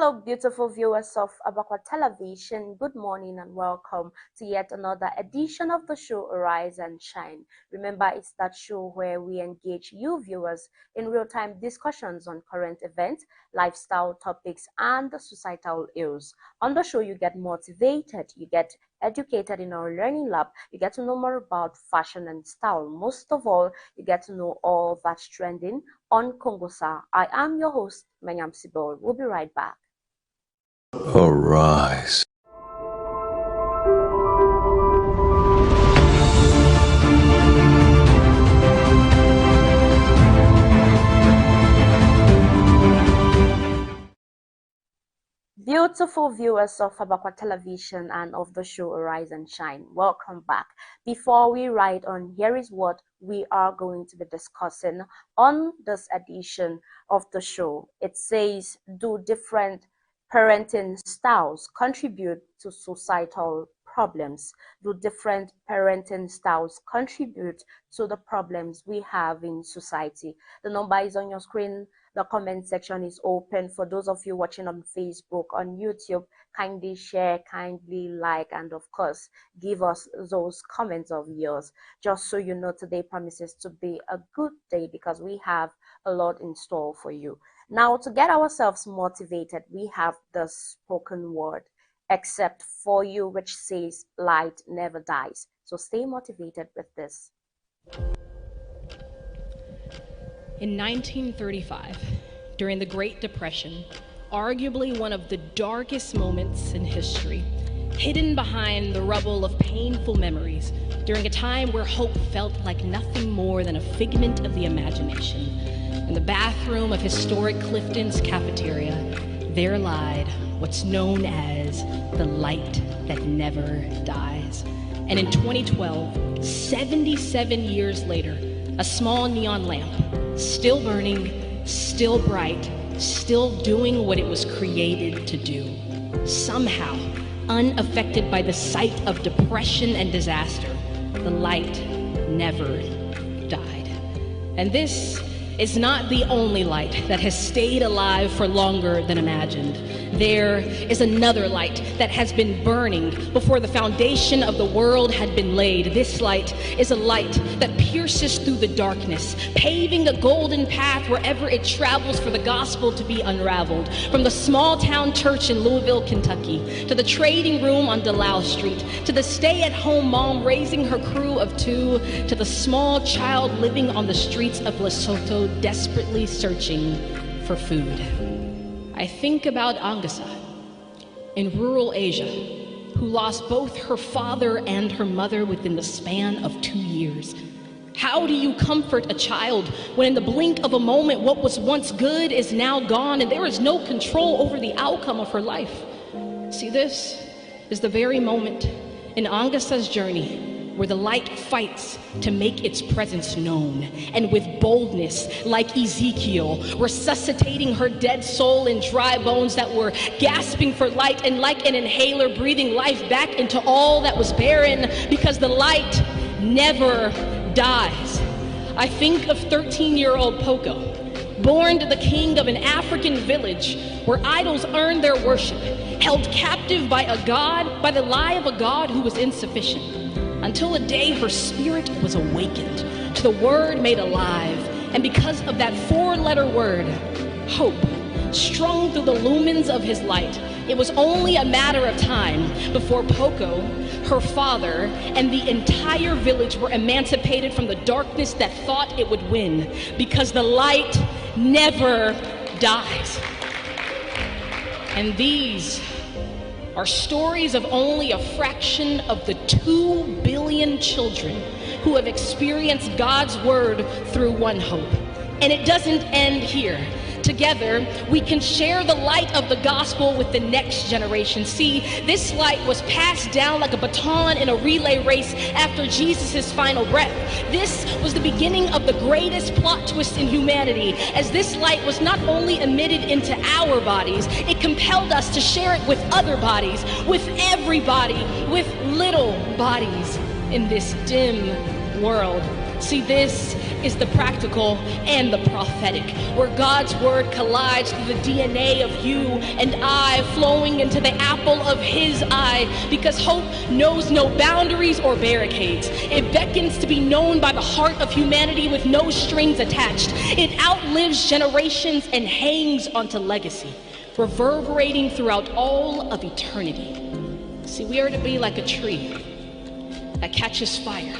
Hello, beautiful viewers of ABAKWA Television. Good morning and welcome to yet another edition of the show Arise and Shine. Remember, it's that show where we engage you viewers in real-time discussions on current events, lifestyle topics, and the societal ills. On the show, you get motivated, you get educated in our learning lab, you get to know more about fashion and style. Most of all, you get to know all that's trending on Kongosa. I am your host, Menyam Sibol. We'll be right back. Arise. Beautiful viewers of ABAKWA Television and of the show Arise and Shine, welcome back. Before we ride on, here is what we are going to be discussing on this edition of the show. It says, do different parenting styles contribute to societal problems? Do different parenting styles contribute to the problems we have in society? The number is on your screen. The comment section is open. For those of you watching on Facebook, on YouTube, kindly share, kindly like, and of course, give us those comments of yours. Just so you know, today promises to be a good day because we have a lot in store for you. Now, to get ourselves motivated, we have the spoken word, except for you, which says light never dies. So stay motivated with this. In 1935, during the Great Depression, arguably one of the darkest moments in history, hidden behind the rubble of painful memories, during a time where hope felt like nothing more than a figment of the imagination, in the bathroom of historic Clifton's cafeteria, there lied what's known as the light that never dies. And in 2012, 77 years later, a small neon lamp, still burning, still bright, still doing what it was created to do. Somehow, unaffected by the sight of depression and disaster, the light never died. And this is not the only light that has stayed alive for longer than imagined. There is another light that has been burning before the foundation of the world had been laid. This light is a light that pierces through the darkness, paving a golden path wherever it travels for the gospel to be unraveled. From the small town church in Louisville, Kentucky, to the trading room on Delisle Street, to the stay-at-home mom raising her crew of two, to the small child living on the streets of Lesotho desperately searching for food. I think about Angasa in rural Asia, who lost both her father and her mother within the span of 2 years. How do you comfort a child when in the blink of a moment what was once good is now gone and there is no control over the outcome of her life? See, this is the very moment in Angasa's journey where the light fights to make its presence known, and with boldness, like Ezekiel, resuscitating her dead soul in dry bones that were gasping for light, and like an inhaler, breathing life back into all that was barren, because the light never dies. I think of 13-year-old Poco, born to the king of an African village where idols earned their worship, held captive by the lie of a God who was insufficient, until a day her spirit was awakened to the word made alive. And because of that four-letter word, hope, strung through the lumens of his light, it was only a matter of time before Poco, her father, and the entire village were emancipated from the darkness that thought it would win, because the light never dies. And these are stories of only a fraction of the 2 billion children who have experienced God's word through one hope. And it doesn't end here. Together, we can share the light of the gospel with the next generation. See, this light was passed down like a baton in a relay race after Jesus' final breath. This was the beginning of the greatest plot twist in humanity, as this light was not only emitted into our bodies, it compelled us to share it with other bodies, with everybody, with little bodies in this dim world. See, this is the practical and the prophetic, where God's word collides through the DNA of you and I, flowing into the apple of his eye, because hope knows no boundaries or barricades. It beckons to be known by the heart of humanity with no strings attached. It outlives generations and hangs onto legacy, reverberating throughout all of eternity. See, we are to be like a tree that catches fire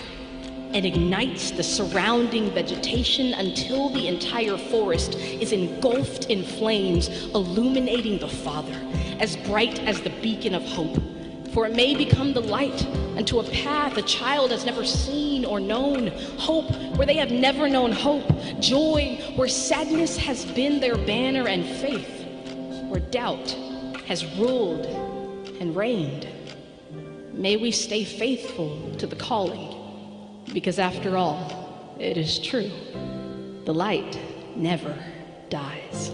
and ignites the surrounding vegetation until the entire forest is engulfed in flames, illuminating the Father, as bright as the beacon of hope. For it may become the light unto a path a child has never seen or known, hope where they have never known hope, joy where sadness has been their banner, and faith where doubt has ruled and reigned. May we stay faithful to the calling, because after all, it is true, the light never dies.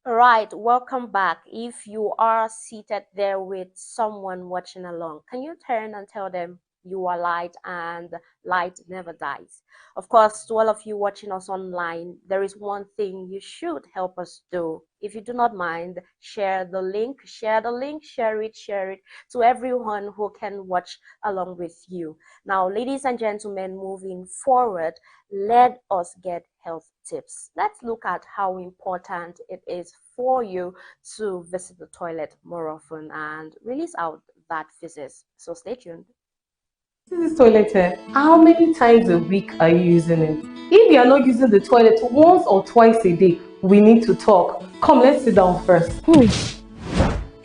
Right, welcome back. If you are seated there with someone watching along, can you turn and tell them you are light and light never dies? Of course, to all of you watching us online, there is one thing you should help us do. If you do not mind, share the link, share it to everyone who can watch along with you. Now, ladies and gentlemen, moving forward, let us get health tips. Let's look at how important it is for you to visit the toilet more often and release out that feces. So stay tuned. This toilet here, how many times a week are you using it? If you are not using the toilet once or twice a day, we need to talk. Come, let's sit down first.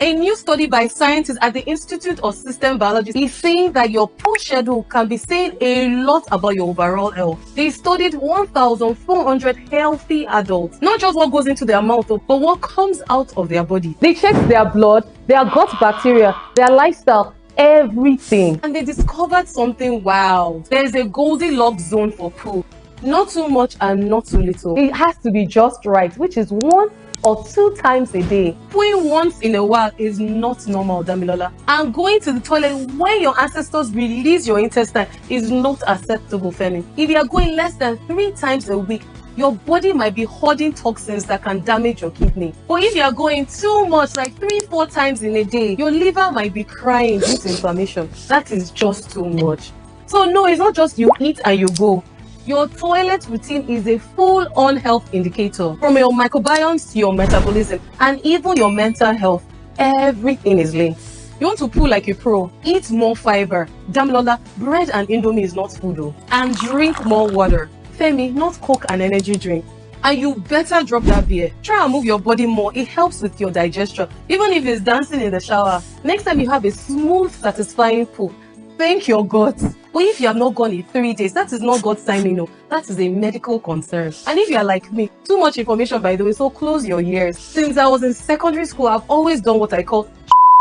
A new study by scientists at the Institute of System Biology is saying that your poo schedule can be saying a lot about your overall health. They studied 1,400 healthy adults, not just what goes into their mouth, but what comes out of their body. They checked their blood, their gut bacteria, their lifestyle, everything. And they discovered something wild. There's a Goldilocks zone for poo. Not too much and not too little. It has to be just right, which is 1 or 2 times a day. Pooing once in a while is not normal, Damilola. And going to the toilet when your ancestors release your intestine is not acceptable, Femi. If you are going less than 3 times a week, your body might be hoarding toxins that can damage your kidney. But if you are going too much, like 3-4 times in a day, your liver might be crying due to inflammation. That is just too much. So no, it's not just you eat and you go. Your toilet routine is a full-on health indicator. From your microbiomes to your metabolism and even your mental health, everything is linked. You want to poo like a pro, eat more fiber. Damilola, bread and indomie is not food though. And drink more water. Femi, not Coke and energy drink. And you better drop that beer. Try and move your body more. It helps with your digestion, even if it's dancing in the shower. Next time you have a smooth, satisfying poo, thank your God. But if you have not gone in 3 days, that is not God's timing, no. That is a medical concern. And if you are like me, too much information by the way, so close your ears. Since I was in secondary school, I've always done what I call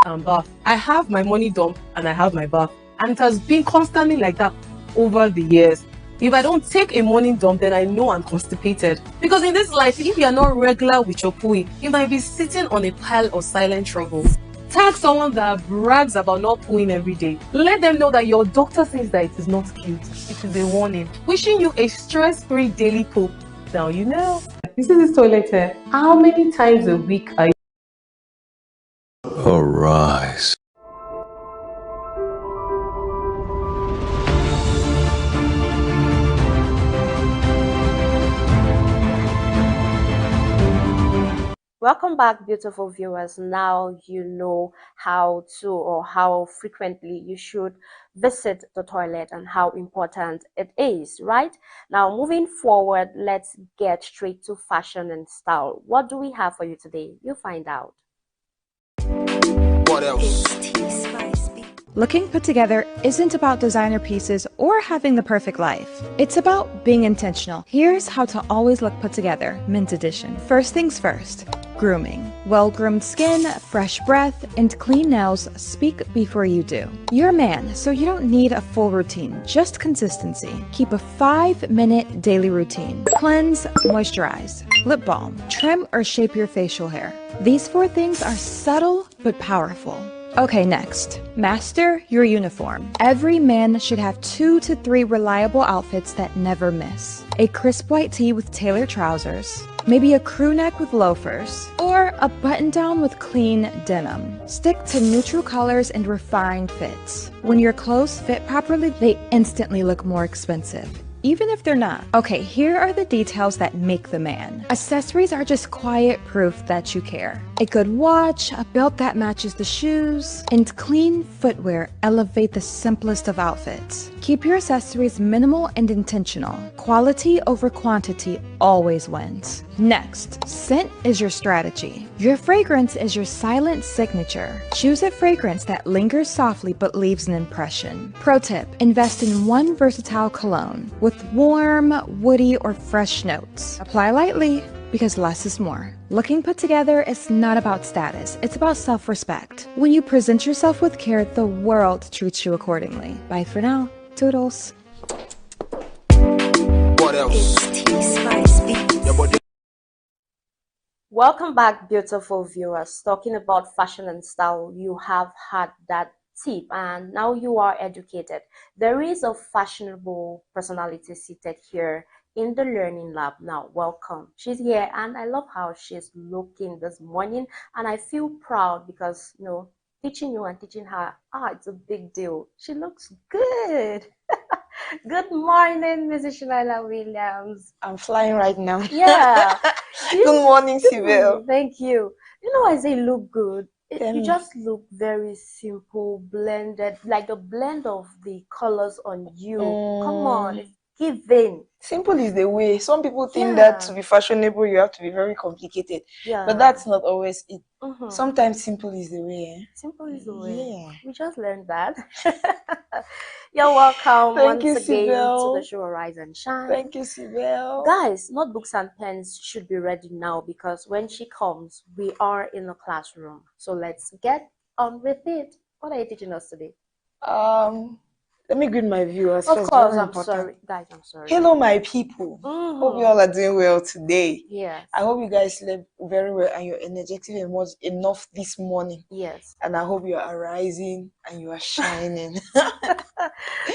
and bath. I have my money dump and I have my bath. And it has been constantly like that over the years. If I don't take a morning dump, then I know I'm constipated. Because in this life, if you are not regular with your pooing, you might be sitting on a pile of silent troubles. Tag someone that brags about not pooing every day. Let them know that your doctor says that it is not cute. It is a warning. Wishing you a stress-free daily poo. Now you know. This is this toilet here. How many times a week are you? Arise. Welcome back, beautiful viewers. Now you know how to or how frequently you should visit the toilet and how important it is, right? Now, moving forward, let's get straight to fashion and style. What do we have for you today? You'll find out. What else? Looking put together isn't about designer pieces or having the perfect life. It's about being intentional. Here's how to always look put together, mint edition. First things first. Grooming. Well-groomed skin, fresh breath, and clean nails speak before you do. You're a man, so you don't need a full routine, just consistency. Keep a 5-minute daily routine. Cleanse, moisturize, lip balm, trim or shape your facial hair. These 4 things are subtle but powerful. Okay, next. Master your uniform. Every man should have 2 to 3 reliable outfits that never miss. A crisp white tee with tailored trousers, maybe a crew neck with loafers, or a button-down with clean denim. Stick to neutral colors and refined fits. When your clothes fit properly, they instantly look more expensive, even if they're not. Okay, here are the details that make the man. Accessories are just quiet proof that you care. A good watch, a belt that matches the shoes, and clean footwear elevate the simplest of outfits. Keep your accessories minimal and intentional. Quality over quantity always wins. Next, scent is your strategy. Your fragrance is your silent signature. Choose a fragrance that lingers softly but leaves an impression. Pro tip, invest in one versatile cologne with warm, woody, or fresh notes. Apply lightly, because less is more. Looking put together is not about status, it's about self-respect. When you present yourself with care, the world treats you accordingly. Bye for now. Toodles. What else? Welcome back, beautiful viewers. Talking about fashion and style, you have had that tip and now you are educated. There is a fashionable personality seated here in the learning lab now. Welcome. She's here and I love how she's looking this morning, and I feel proud because, you know, teaching you and teaching her, it's a big deal. She looks good. Good morning, Mrs. Shanila Williams. I'm flying right now. Yeah. Good morning, Sibel. Thank you. You know, I say look good. You me. just look very simple, blended, like the blend of the colors on you. Come on, it's giving. Simple is the way. Some people think Yeah. that to be fashionable, you have to be very complicated. Yeah. But that's not always it. Mhm. Sometimes simple is the way. Simple is the way. Yeah. We just learned that. You're welcome Thank you, once again Sibel. to the show Rise and Shine. Thank you, Sibel. Guys, notebooks and pens should be ready now because when she comes, we are in the classroom. So let's get on with it. What are you teaching us today? Let me greet my viewers Of first. course, Very I'm important. sorry. Guys, I'm sorry. Hello, my people. Hope you all are doing well today. Yes. I hope you guys slept very well and you're energetic enough this morning. Yes. And I hope you are arising and you are shining.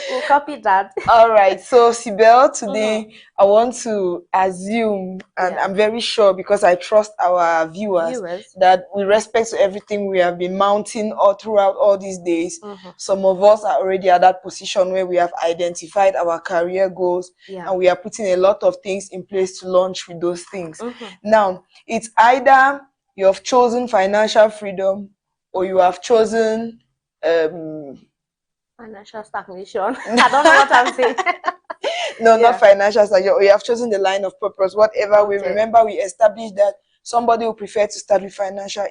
We'll copy that. All right. So, Sibel, today I want to assume, and Yeah. I'm very sure because I trust our viewers, that with respect to everything we have been mounting all throughout all these days, some of us are already at that position where we have identified our career goals and we are putting a lot of things in place to launch with those things. Now, it's either you have chosen financial freedom or you have chosen financial stagnation. I don't know what I'm saying. No, not financial stagnation. You have chosen the line of purpose. Whatever we remember, we established that somebody will prefer to start with financial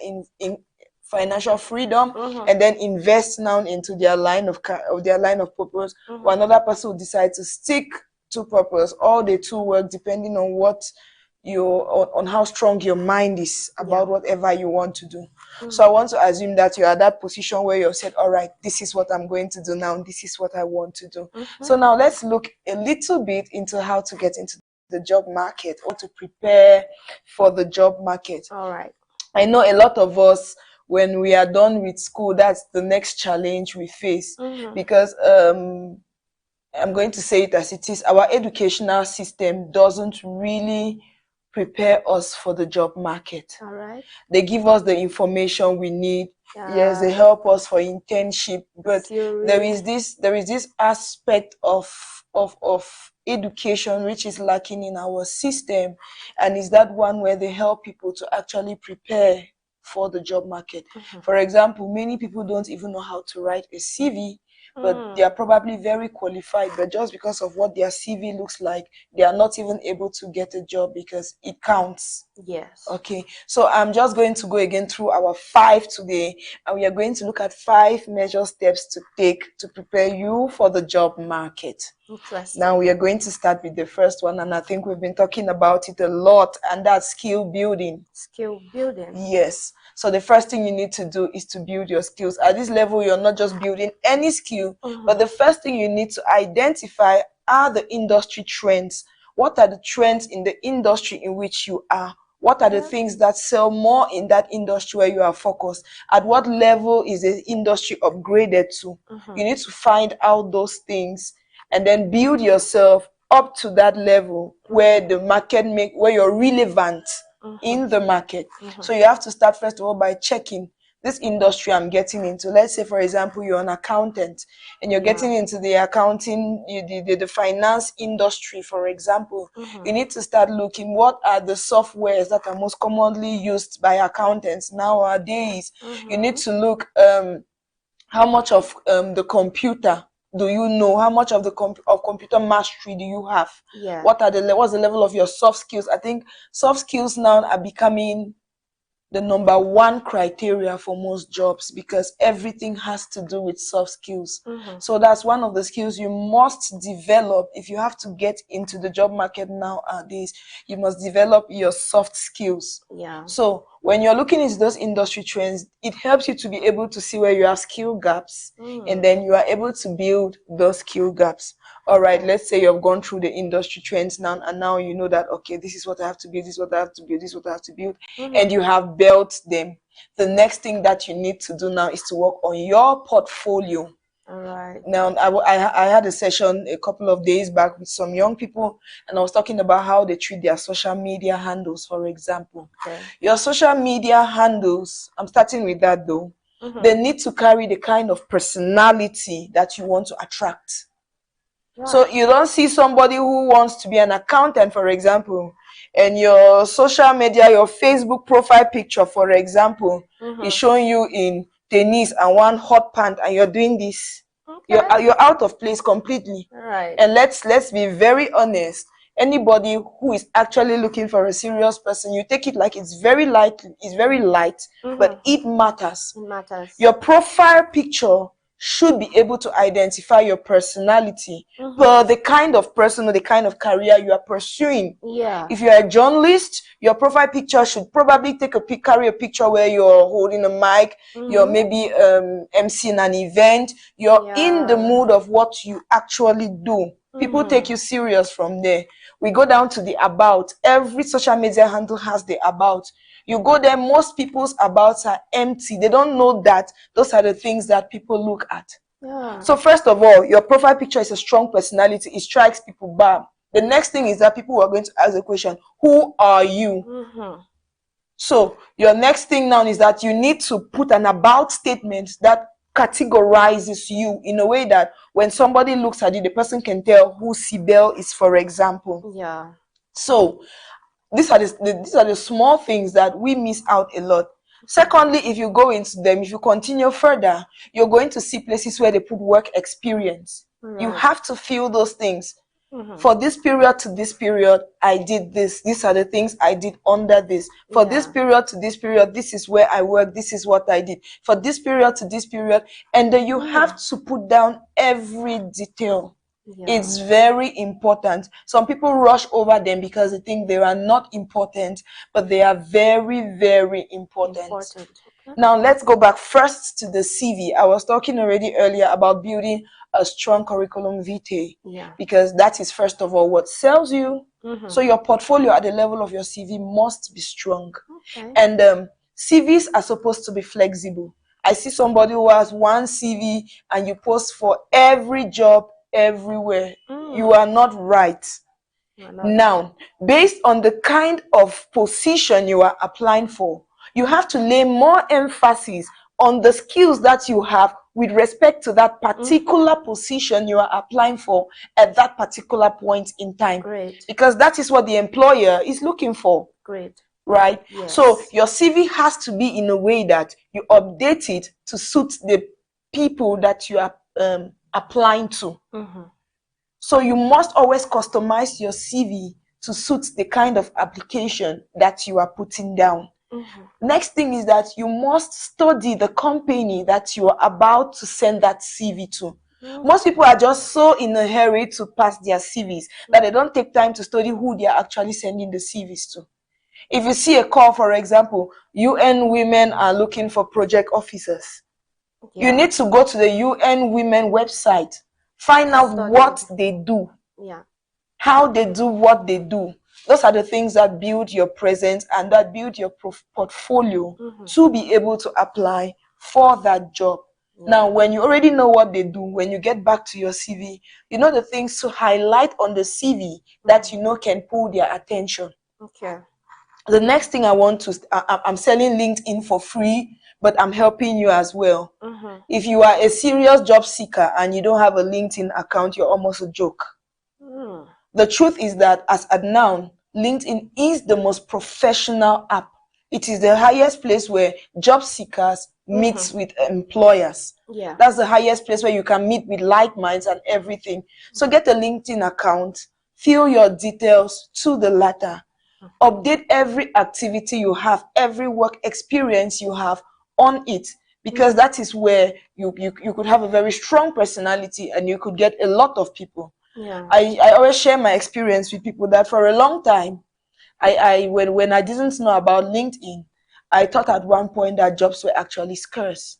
freedom and then invest now into their line of purpose. Or another person will decide to stick to purpose. All the two work depending on what on how strong your mind is about whatever you want to do. So I want to assume that you're at that position where you've said, all right, this is what I'm going to do now. This is what I want to do. So now let's look a little bit into how to get into the job market or to prepare for the job market. All right. I know a lot of us, when we are done with school, that's the next challenge we face because I'm going to say it as it is. Our educational system doesn't really prepare us for the job market. All right. They give us the information we need. Yes, they help us for internship, but there is this aspect of education which is lacking in our system, and is that one where they help people to actually prepare for the job market. For example, many people don't even know how to write a CV, but they are probably very qualified, but just because of what their CV looks like, they are not even able to get a job because it counts. Yes. Okay, so I'm just going to go again through our 5 today, and we are going to look at 5 major steps to take to prepare you for the job market. Interesting. Now we are going to start with the first one, and I think we've been talking about it a lot, and that's skill building. Skill building. Yes. So the first thing you need to do is to build your skills. At this level, you're not just building any skill, but the first thing you need to identify are the industry trends. What are the trends in the industry in which you are? What are the things that sell more in that industry where you are focused? At what level is the industry upgraded to? You need to find out those things and then build yourself up to that level where the market where you're relevant in the market. So you have to start first of all by checking this industry I'm getting into. Let's say, for example, you're an accountant and you're getting into the accounting, the finance industry, for example. You need to start looking what are the softwares that are most commonly used by accountants nowadays. You need to look how much of the computer do you know? How much of the computer mastery do you have? Yeah. What's the level of your soft skills? I think soft skills now are becoming the number one criteria for most jobs because everything has to do with soft skills. So that's one of the skills you must develop if you have to get into the job market nowadays. You must develop your soft skills. Yeah. So when you're looking into those industry trends, it helps you to be able to see where you have skill gaps, and then you are able to build those skill gaps. All right, let's say you've gone through the industry trends now, and now you know that, okay, this is what I have to build, this is what I have to build, this is what I have to build, and you have built them. The next thing that you need to do now is to work on your portfolio. All right. Now, I had a session a couple of days back with some young people, and I was talking about how they treat their social media handles, for example. Okay. Your social media handles, I'm starting with that though, they need to carry the kind of personality that you want to attract. Right. So you don't see somebody who wants to be an accountant, for example, and your social media, your Facebook profile picture, for example, is showing you in tennis and one hot pant, and you're doing this. Okay. You're out of place completely. Right. And let's be very honest. Anybody who is actually looking for a serious person, you take it like it's very light, but it matters. It matters. Your profile picture should be able to identify your personality per the kind of person or the kind of career you are pursuing. Yeah. If you're a journalist, your profile picture should probably carry a picture where you're holding a mic, you're maybe emceeing an event, you're in the mood of what you actually do. People take you serious from there. We go down to the about. Every social media handle has the about. You go there, most people's abouts are empty. They don't know that those are the things that people look at. Yeah. So first of all, your profile picture is a strong personality. It strikes people bam. The next thing is that people are going to ask the question, who are you? So your next thing now is that you need to put an about statement that categorizes you in a way that when somebody looks at you, the person can tell who Sibel is, for example. Yeah. So these are the small things that we miss out a lot. Secondly, if you go into them, if you continue further, you're going to see places where they put work experience. Right. You have to feel those things. For this period to this period, I did this. These are the things I did under this. For this period to this period, this is where I work. This is what I did. For this period to this period. And then you have to put down every detail. Yeah. It's very important. Some people rush over them because they think they are not important, but they are very, very important. Okay. Now, let's go back first to the CV. I was talking already earlier about building a strong curriculum vitae, because that is, first of all, what sells you. So your portfolio at the level of your CV must be strong. Okay. And CVs are supposed to be flexible. I see somebody who has one CV and you post for every job everywhere. You are not right. Now, based on the kind of position you are applying for, you have to lay more emphasis on the skills that you have with respect to that particular position you are applying for at that particular point in time. Great. Because that is what the employer is looking for. Great. Right? Yes. So your CV has to be in a way that you update it to suit the people that you are applying to. So you must always customize your CV to suit the kind of application that you are putting down. Next thing is that you must study the company that you are about to send that CV to. Most people are just so in a hurry to pass their CVs that they don't take time to study who they are actually sending the CVs to. If you see a call, for example, UN Women are looking for project officers. You need to go to the UN Women website, find out what they do, how they do what they do. Those are the things that build your presence and that build your portfolio to be able to apply for that job. Now, when you already know what they do, when you get back to your CV, you know the things to highlight on the CV that you know can pull their attention. The next thing I want to, I'm selling LinkedIn for free, but I'm helping you as well. If you are a serious job seeker and you don't have a LinkedIn account, you're almost a joke. The truth is that as at now, LinkedIn is the most professional app. It is the highest place where job seekers meet with employers. That's the highest place where you can meet with like minds and everything. So get a LinkedIn account, fill your details to the latter. Update every activity you have, every work experience you have on it, because that is where you could have a very strong personality and you could get a lot of people. I always share my experience with people that for a long time, when I didn't know about LinkedIn, I thought at one point that jobs were actually scarce.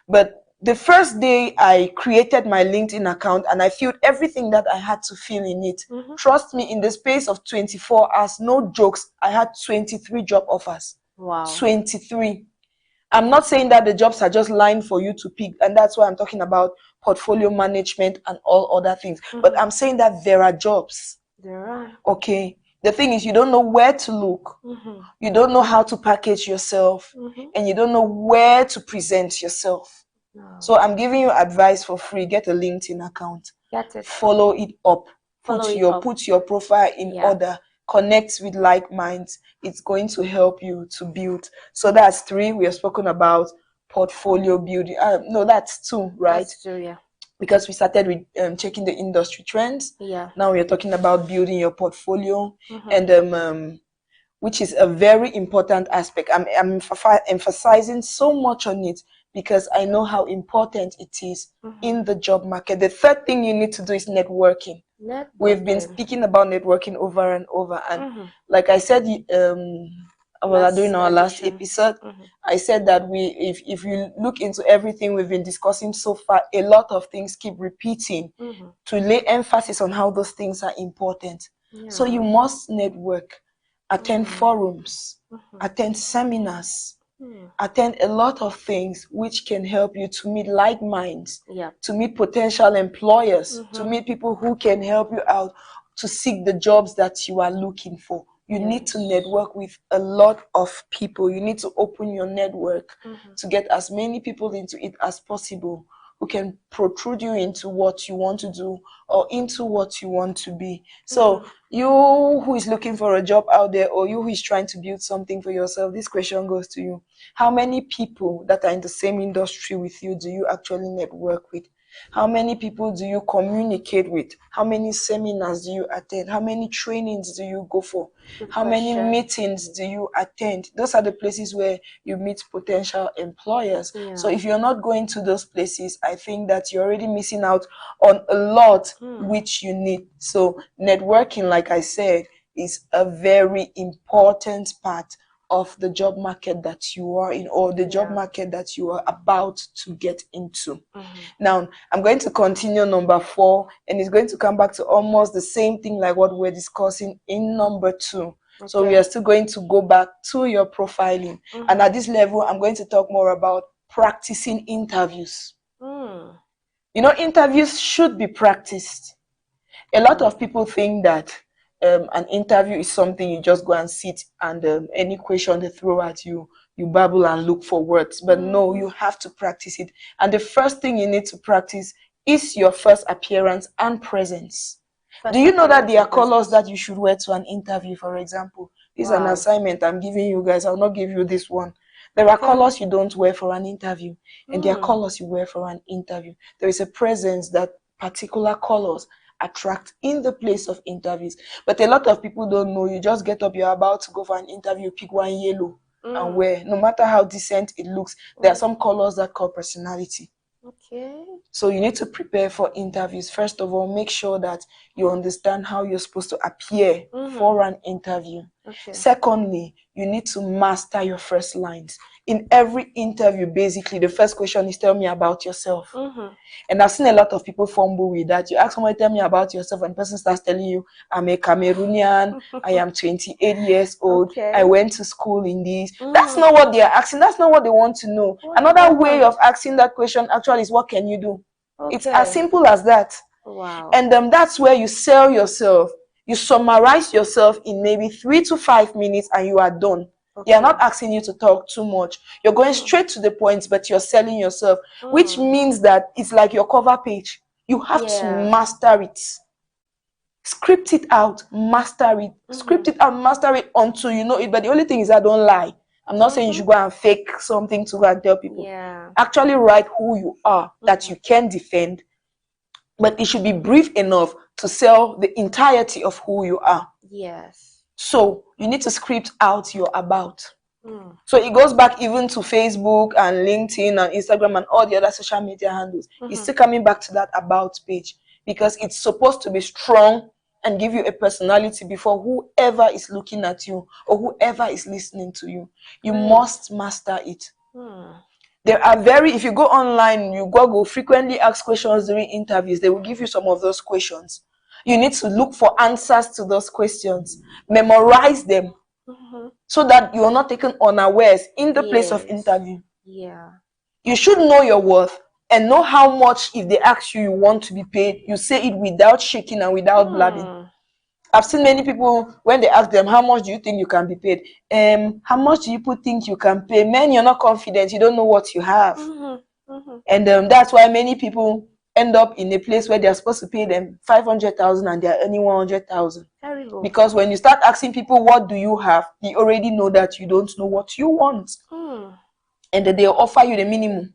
But the first day I created my LinkedIn account and I filled everything that I had to fill in it, trust me, in the space of 24 hours, no jokes, I had 23 job offers. Wow. 23. I'm not saying that the jobs are just lined for you to pick, and that's why I'm talking about portfolio management and all other things. But I'm saying that there are jobs. There are. Okay. The thing is, you don't know where to look. You don't know how to package yourself. And you don't know where to present yourself. So I'm giving you advice for free. Get a LinkedIn account. Follow it up. Put your profile in order. Connect with like minds. It's going to help you to build. So that's 3. We have spoken about portfolio building. No, that's 2, right? That's 2, yeah. Because we started with checking the industry trends. Now we're talking about building your portfolio, and which is a very important aspect. I'm emphasizing so much on it because I know how important it is in the job market. The third thing you need to do is networking. We've been speaking about networking over and over, and like I said, during our last episode, I said that if you look into everything we've been discussing so far, a lot of things keep repeating to lay emphasis on how those things are important. So you must network, attend forums, attend seminars, attend a lot of things which can help you to meet like minds, to meet potential employers, to meet people who can help you out to seek the jobs that you are looking for. You need to network with a lot of people. You need to open your network to get as many people into it as possible who can protrude you into what you want to do or into what you want to be. So you who is looking for a job out there, or you who is trying to build something for yourself, this question goes to you. How many people that are in the same industry with you do you actually network with? How many people do you communicate with? How many seminars do you attend? How many trainings do you go for? How many meetings do you attend? Those are the places where you meet potential employers. So if you're not going to those places, I think that you're already missing out on a lot which you need. So networking, like I said, is a very important part of the job market that you are in, or the job market that you are about to get into. Now, I'm going to continue number 4, and it's going to come back to almost the same thing like what we're discussing in number 2. So we are still going to go back to your profiling. And at this level, I'm going to talk more about practicing interviews. You know, interviews should be practiced. A lot of people think that an interview is something you just go and sit and any question they throw at you, you babble and look for words. But no, you have to practice it. And the first thing you need to practice is your first appearance and presence. Do you know that there are colors that you should wear to an interview, for example? This is an assignment I'm giving you guys. I'll not give you this one. There are colors you don't wear for an interview, and there are colors you wear for an interview. There is a presence that particular colors attract in the place of interviews. But a lot of people don't know. You just get up, you're about to go for an interview, pick one yellow and wear. No matter how decent it looks, there are some colors that call personality. Okay. So you need to prepare for interviews. First of all, make sure that you understand how you're supposed to appear for an interview. Okay. Secondly, you need to master your first lines. In every interview, basically, the first question is tell me about yourself. And I've seen a lot of people fumble with that. You ask someone, tell me about yourself, and the person starts telling you, I'm a Cameroonian, I am 28 years old, Okay. I went to school in this. That's not what they're asking. That's not what they want to know. Another way of asking that question actually is, what can you do? Okay. It's as simple as that. Wow. And that's where you sell yourself. You summarize yourself in maybe 3 to 5 minutes and you are done. Okay. They are not asking you to talk too much. You're going straight to the point, but you're selling yourself, which means that it's like your cover page. You have to master it. Script it out, master it. Script it out, master it until you know it. But the only thing is that don't lie. I'm not saying you should go and fake something to go and tell people. Actually write who you are, that you can defend. But it should be brief enough to sell the entirety of who you are. Yes. So you need to script out your about. So it goes back even to Facebook and LinkedIn and Instagram and all the other social media handles. It's still coming back to that about page because it's supposed to be strong and give you a personality before whoever is looking at you or whoever is listening to you. You must master it. There are if you go online, you Google frequently asked questions during interviews, they will give you some of those questions. You need to look for answers to those questions. Memorize them so that you are not taken unawares in the place of interview. Yeah. You should know your worth and know how much, if they ask you want to be paid, you say it without shaking and without blabbing. I've seen many people, when they ask them, how much do you think you can be paid? How much do you think you can pay? Man, you're not confident. You don't know what you have. And that's why many people end up in a place where they're supposed to pay them 500,000 and they're earning 100,000. Because when you start asking people, what do you have? They already know that you don't know what you want. And then they'll offer you the minimum.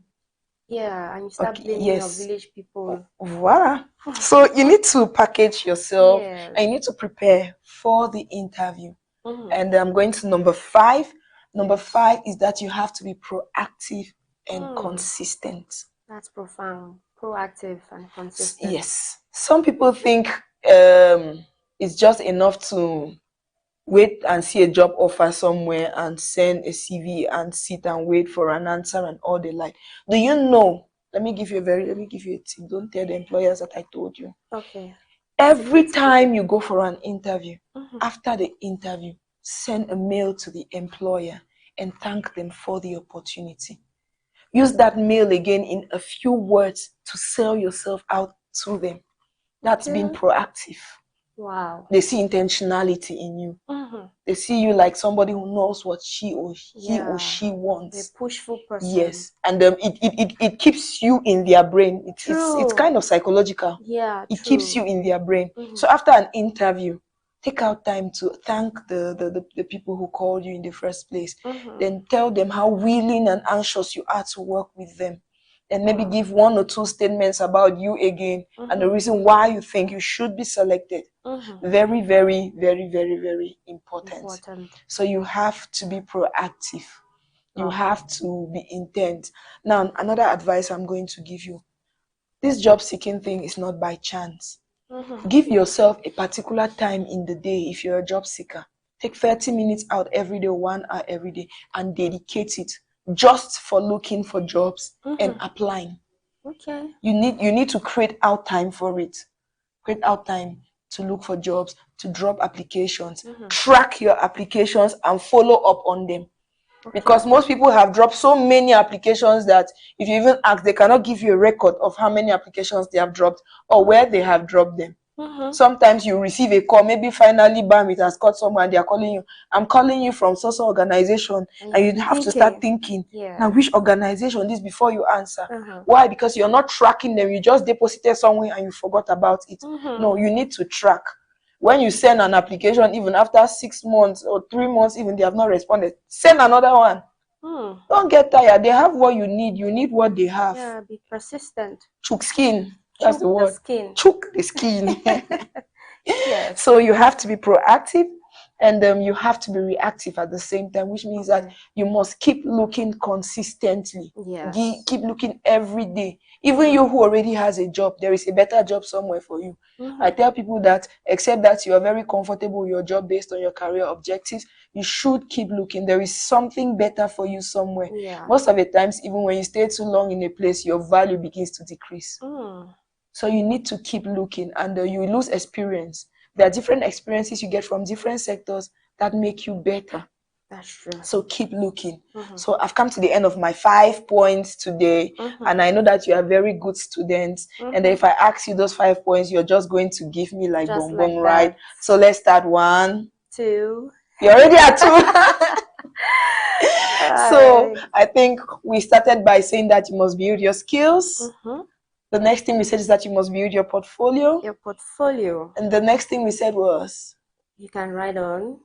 Yeah, and you start blaming your village people. Voila. So you need to package yourself and you need to prepare for the interview. And I'm going to number 5. Number 5 is that you have to be proactive and consistent. That's profound. Proactive and consistent. Yes. Some people think it's just enough to wait and see a job offer somewhere and send a CV and sit and wait for an answer and all the like. Do you know? Let me give you a tip. Don't tell the employers that I told you. Okay. Every time you go for an interview, after the interview, send a mail to the employer and thank them for the opportunity. Use that mail again in a few words to sell yourself out to them. That's being proactive. Wow. They see intentionality in you. They see you like somebody who knows what he or she wants. A pushful person. Yes. And it keeps you in their brain. It's kind of psychological. Yeah. It keeps you in their brain. So after an interview, take out time to thank the people who called you in the first place. Then tell them how willing and anxious you are to work with them. And maybe give 1 or 2 statements about you again and the reason why you think you should be selected. Very, very, very, very, very important. So you have to be proactive. You have to be intent. Now, another advice I'm going to give you. This job seeking thing is not by chance. Give yourself a particular time in the day if you're a job seeker. Take 30 minutes out every day, 1 hour every day, and dedicate it just for looking for jobs and applying. Okay. You need to create out time for it. Create out time to look for jobs, to drop applications, track your applications and follow up on them. Because most people have dropped so many applications that if you even ask, they cannot give you a record of how many applications they have dropped or where they have dropped them. Sometimes you receive a call, maybe finally bam, it has caught someone and they are calling you. I'm calling you from social organization, and you have to start thinking, now which organization this before you answer. Why? Because you're not tracking them. You just deposited somewhere and you forgot about it. No, you need to track. When you send an application, even after 6 months or 3 months, even they have not responded, send another one. Don't get tired. They have what you need. You need what they have. Yeah, be persistent. Chook skin. That's the word. Skin. Chook the skin. Yes. So you have to be proactive And you have to be reactive at the same time, which means that you must keep looking consistently. Yes. Keep looking every day. Even you who already has a job, there is a better job somewhere for you. I tell people that except that you are very comfortable with your job based on your career objectives, you should keep looking. There is something better for you somewhere. Yeah. Most of the times, even when you stay too long in a place, your value begins to decrease. So you need to keep looking, and you lose experience. There are different experiences you get from different sectors that make you better. That's true. So keep looking. So I've come to the end of my 5 points today, and I know that you are very good students. And if I ask you those 5 points, you're just going to give me like Just bonbon, like right? So let's start 1, 2. You're already at 2. So I think we started by saying that you must build your skills. The next thing we said is that you must build your portfolio. Your portfolio. And the next thing we said was? You can write on.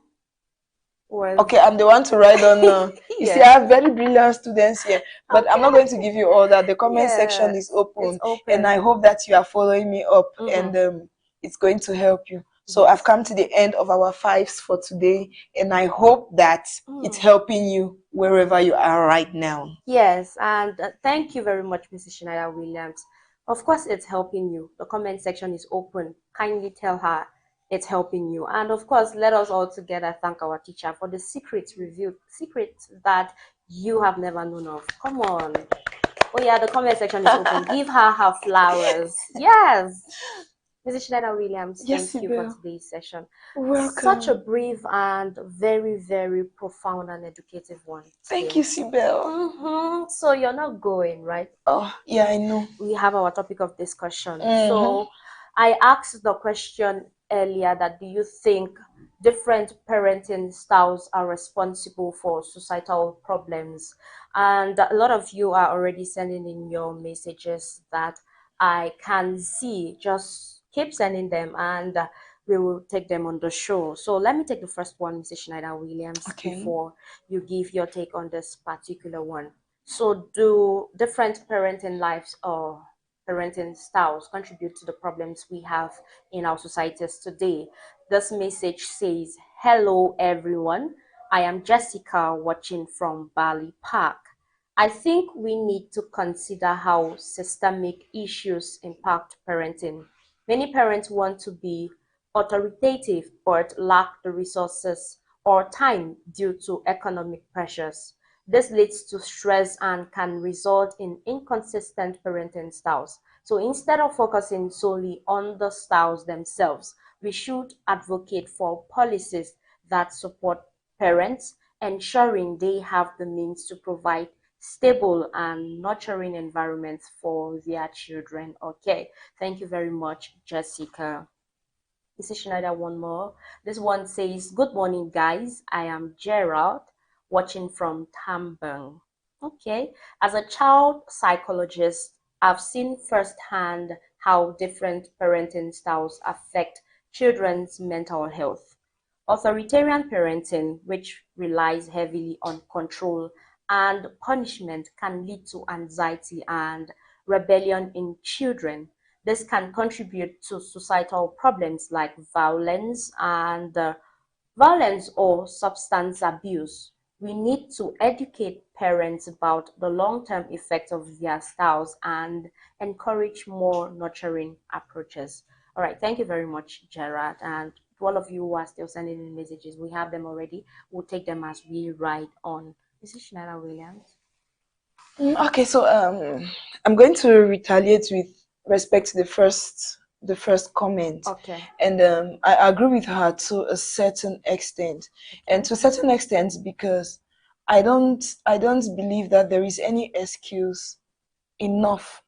Well, okay, I'm the one to write on now. You see, I have very brilliant students here. But I'm not going to give you all that. The comment section is open. And I hope that you are following me up. And it's going to help you. So I've come to the end of our 5s for today. And I hope that it's helping you wherever you are right now. Yes. And thank you very much, Mrs. Schneider Williams. Of course, it's helping you. The comment section is open. Kindly tell her it's helping you. And of course, let us all together thank our teacher for the secrets revealed, secrets that you have never known of. Come on. Oh yeah, the comment section is open. Give her flowers. Yes. Mrs. Schneider Williams, thank you for today's session. Welcome. Such a brief and very, very profound and educative one. Thank you, Sibel. So you're not going, right? Oh, yeah, I know. We have our topic of discussion. So I asked the question earlier that do you think different parenting styles are responsible for societal problems? And a lot of you are already sending in your messages that I can see. Just keep sending them and we will take them on the show. So let me take the first one, Mrs. Schneider Williams, before you give your take on this particular one. So do different parenting lives or parenting styles contribute to the problems we have in our societies today? This message says, hello everyone, I am Jessica watching from Bali Park. I think we need to consider how systemic issues impact parenting. Many parents want to be authoritative but lack the resources or time due to economic pressures. This leads to stress and can result in inconsistent parenting styles. So instead of focusing solely on the styles themselves, we should advocate for policies that support parents, ensuring they have the means to provide stable and nurturing environments for their children. Okay, thank you very much, Jessica. Mrs. Schneider, one more. This one says, good morning, guys. I am Gerald, watching from Tambang. Okay, as a child psychologist, I've seen firsthand how different parenting styles affect children's mental health. Authoritarian parenting, which relies heavily on control and punishment, can lead to anxiety and rebellion in children. This can contribute to societal problems like violence or substance abuse. We need to educate parents about the long-term effects of their styles and encourage more nurturing approaches. All right, thank you very much, Gerard. And to all of you who are still sending in messages, we have them already. We'll take them as we write on. Mrs. Schneider Williams. Okay, so I'm going to retaliate with respect to the first comment. Okay. And I agree with her to a certain extent. Okay. And to a certain extent because I don't believe that there is any excuse enough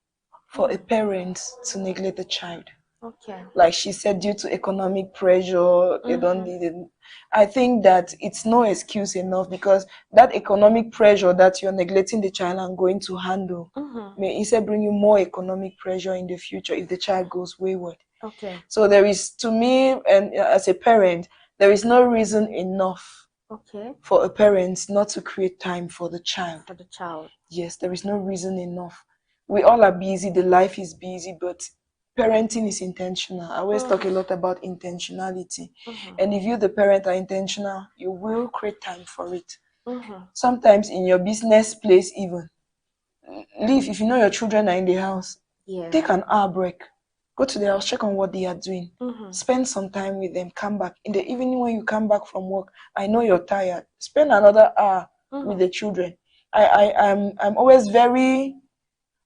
for a parent to neglect a child. Okay. Like she said, due to economic pressure, they don't need it. I think that it's no excuse enough because that economic pressure that you're neglecting the child and going to handle may instead bring you more economic pressure in the future if the child goes wayward. Okay. So there is, to me, and as a parent, there is no reason enough for a parent not to create time for the child. For the child. Yes, there is no reason enough. We all are busy, the life is busy, but parenting is intentional. I always talk a lot about intentionality. And if you, the parent, are intentional, you will create time for it. Sometimes in your business place even, leave. If you know your children are in the house, take an hour break. Go to the house, check on what they are doing. Spend some time with them, come back. In the evening when you come back from work, I know you're tired. Spend another hour with the children. I'm always very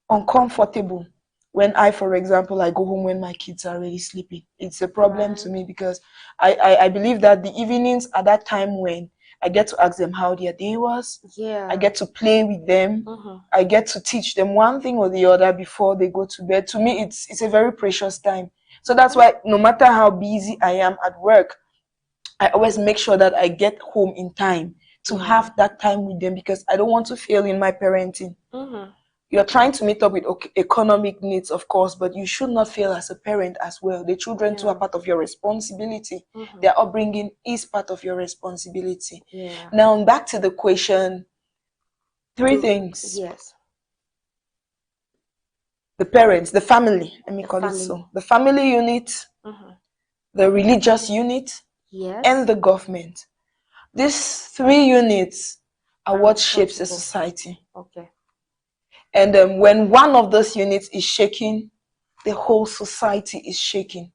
uncomfortable when for example, I go home when my kids are already sleeping. It's a problem to me because I believe that the evenings are that time when I get to ask them how their day was. I get to play with them. I get to teach them one thing or the other before they go to bed. To me, it's a very precious time. So that's why no matter how busy I am at work, I always make sure that I get home in time to have that time with them because I don't want to fail in my parenting. You're trying to meet up with economic needs, of course, but you should not fail as a parent as well. The children too are part of your responsibility. Their upbringing is part of your responsibility. Now, back to the question. Three things. Yes. The parents, the family, let me call it so. The family unit, the religious unit, and the government. These three units are what shapes a society. Okay. And when one of those units is shaking, the whole society is shaking.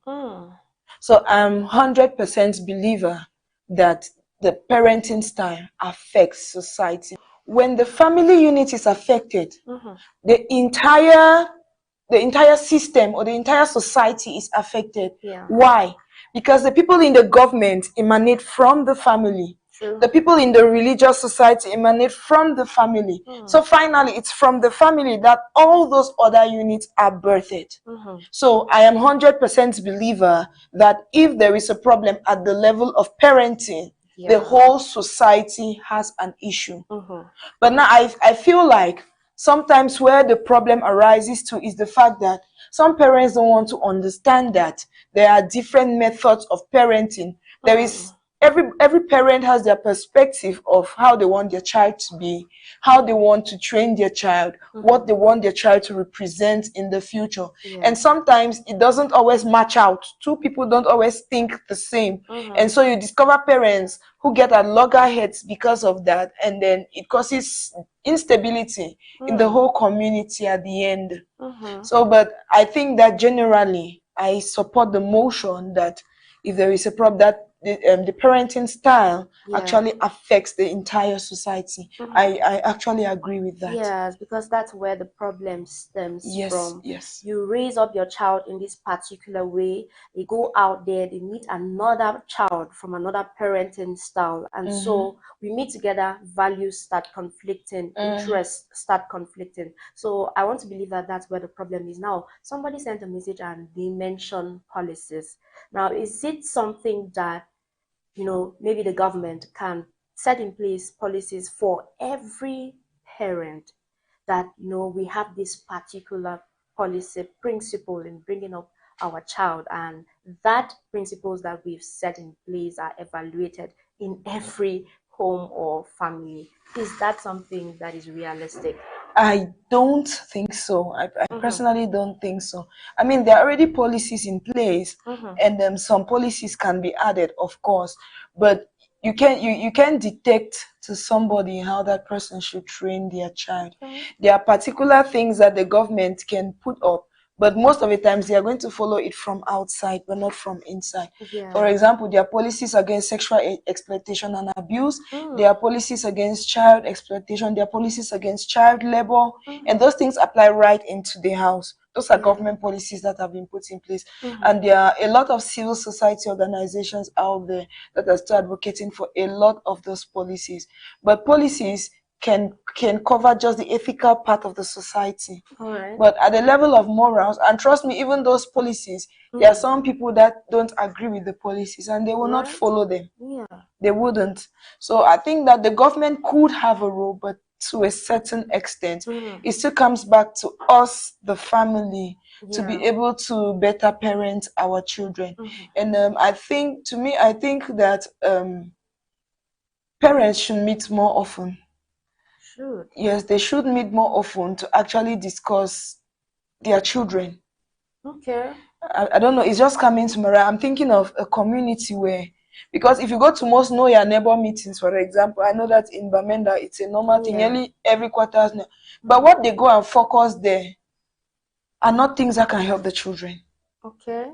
So I'm 100% believer that the parenting style affects society. When the family unit is affected, the entire system or the entire society is affected. Why? Because the people in the government emanate from the family. The people in the religious society emanate from the family. So finally, it's from the family that all those other units are birthed. So I am 100% believer that if there is a problem at the level of parenting, the whole society has an issue. But now I feel like sometimes where the problem arises to is the fact that some parents don't want to understand that there are different methods of parenting. There is every parent has their perspective of how they want their child to be, how they want to train their child, what they want their child to represent in the future. And sometimes it doesn't always match out. Two people don't always think the same. And so you discover parents who get at loggerheads because of that, and then it causes instability in the whole community at the end. So, but I think that generally I support the motion that if there is a problem, that the parenting style actually affects the entire society. I actually agree with that. Yes, because that's where the problem stems from. Yes. You raise up your child in this particular way, they go out there, they meet another child from another parenting style, and so we meet together, values start conflicting, interests start conflicting. So I want to believe that that's where the problem is. Now, somebody sent a message and they mentioned policies. Now, is it something that, you know, maybe the government can set in place policies for every parent, that, you know, we have this particular policy principle in bringing up our child, and that principles that we've set in place are evaluated in every home or family? Is that something that is realistic? I don't think so. I personally don't think so. I mean, there are already policies in place, and some policies can be added, of course, but you can detect to somebody how that person should train their child. There are particular things that the government can put up, but most of the times they are going to follow it from outside, but not from inside. For example, there are policies against sexual exploitation and abuse. There are policies against child exploitation. There are policies against child labor. And those things apply right into the house. Those are government policies that have been put in place. And there are a lot of civil society organizations out there that are still advocating for a lot of those policies. But policies can cover just the ethical part of the society. But at the level of morals, and trust me, even those policies, there are some people that don't agree with the policies and they will not follow them. They wouldn't. So I think that the government could have a role, but to a certain extent, it still comes back to us, the family, to be able to better parent our children. And I think that parents should meet more often. Yes, they should meet more often to actually discuss their children. Okay. I don't know, it's just coming to my mind. I'm thinking of a community where, because if you go to most know your neighbor meetings, for example, I know that in Bamenda it's a normal thing, nearly every quarter. But what they go and focus there are not things that can help the children. Okay.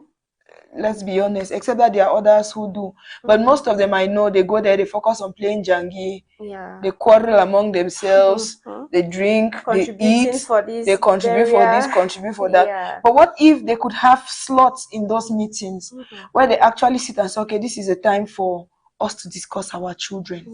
Let's be honest, except that there are others who do. But most of them I know, they go there, they focus on playing jangi, they quarrel among themselves, they drink, they eat, they contribute for this, contribute for that. But what if they could have slots in those meetings where they actually sit and say, okay, this is a time for us to discuss our children.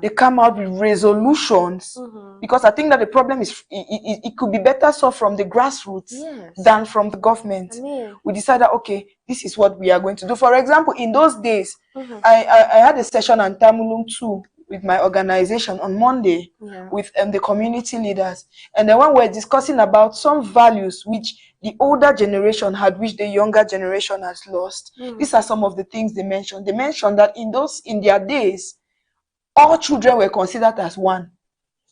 They come out with resolutions, because I think that the problem is it could be better solved from the grassroots than from the government. We decided, okay, this is what we are going to do. For example, in those days, I had a session on Tamulum 2 with my organization on Monday with the community leaders. And then when we're discussing about some values which the older generation had, which the younger generation has lost, these are some of the things they mentioned. They mentioned that in their days, all children were considered as one.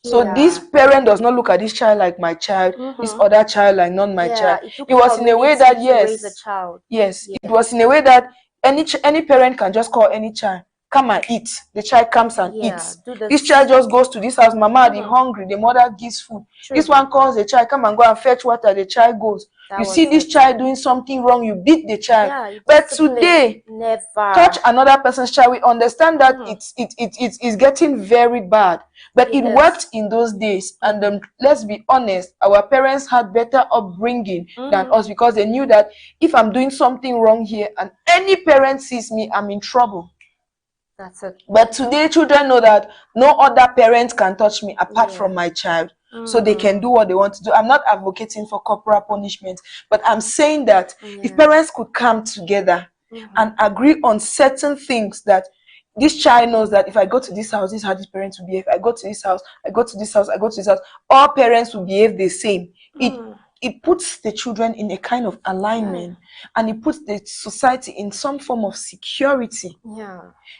So this parent does not look at this child like my child, this other child like not my child. It was in a way that it was in a way that any parent can just call any child, come and eat. The child comes and eats. This child just goes to this house, mama, they're hungry, the mother gives food. This one calls the child, come and go and fetch water. The child goes. You see this child doing something wrong, you beat the child. But today, touch another person's child, we understand that it's getting very bad. But it worked in those days. And let's be honest, our parents had better upbringing than us, because they knew that if I'm doing something wrong here and any parent sees me, I'm in trouble. That's it. But today, children know that no other parent can touch me apart from my child. So they can do what they want to do. I'm not advocating for corporal punishment, but I'm saying that if parents could come together and agree on certain things, that this child knows that if I go to this house, this is how this parent will behave. I go to this house, I go to this house, I go to this house, all parents will behave the same. It puts the children in a kind of alignment, and it puts the society in some form of security.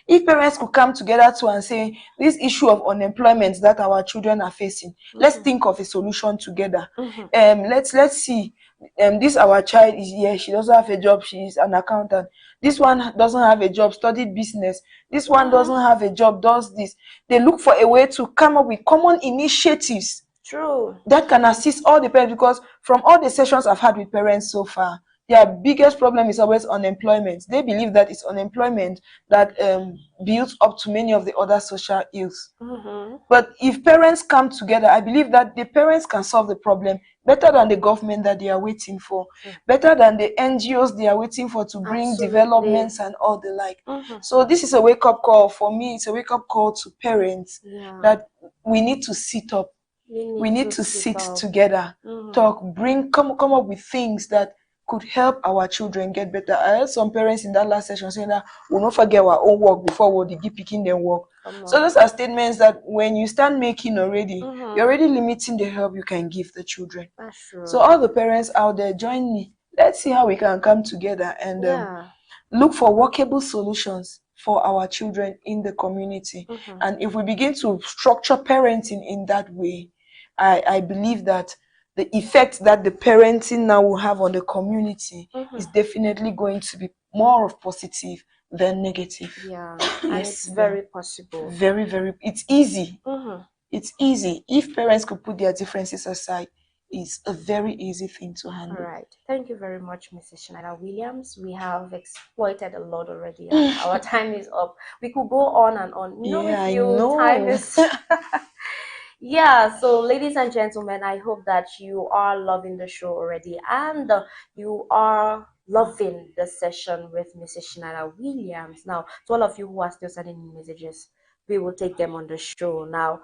If parents could come together to and say, this issue of unemployment that our children are facing, let's think of a solution together. Let's see. This our child is here, she doesn't have a job, she is an accountant. This one doesn't have a job, studied business. This one doesn't have a job, does this. They look for a way to come up with common initiatives that can assist all the parents, because from all the sessions I've had with parents so far, their biggest problem is always unemployment. They believe that it's unemployment that builds up to many of the other social ills. But if parents come together, I believe that the parents can solve the problem better than the government that they are waiting for, better than the NGOs they are waiting for to bring developments and all the like. So this is a wake-up call for me. It's a wake-up call to parents that we need to sit up. We need to sit together, talk, come up with things that could help our children get better. I heard some parents in that last session saying that we'll not forget our own work before we'll be picking them work. So those are statements that when you start making already, you're already limiting the help you can give the children. So all the parents out there, join me. Let's see how we can come together and look for workable solutions for our children in the community. And if we begin to structure parenting in that way, I believe that the effect that the parenting now will have on the community is definitely going to be more of positive than negative. And it's very possible. Very, very. It's easy. It's easy. If parents could put their differences aside, it's a very easy thing to handle. All right. Thank you very much, Mrs. Schneider Williams. We have exploited a lot already. And our time is up. We could go on and on. I know. Time is... So ladies and gentlemen, I hope that you are loving the show already, and you are loving the session with Mrs. Schneider Williams. Now, to all of you who are still sending messages, we will take them on the show. Now,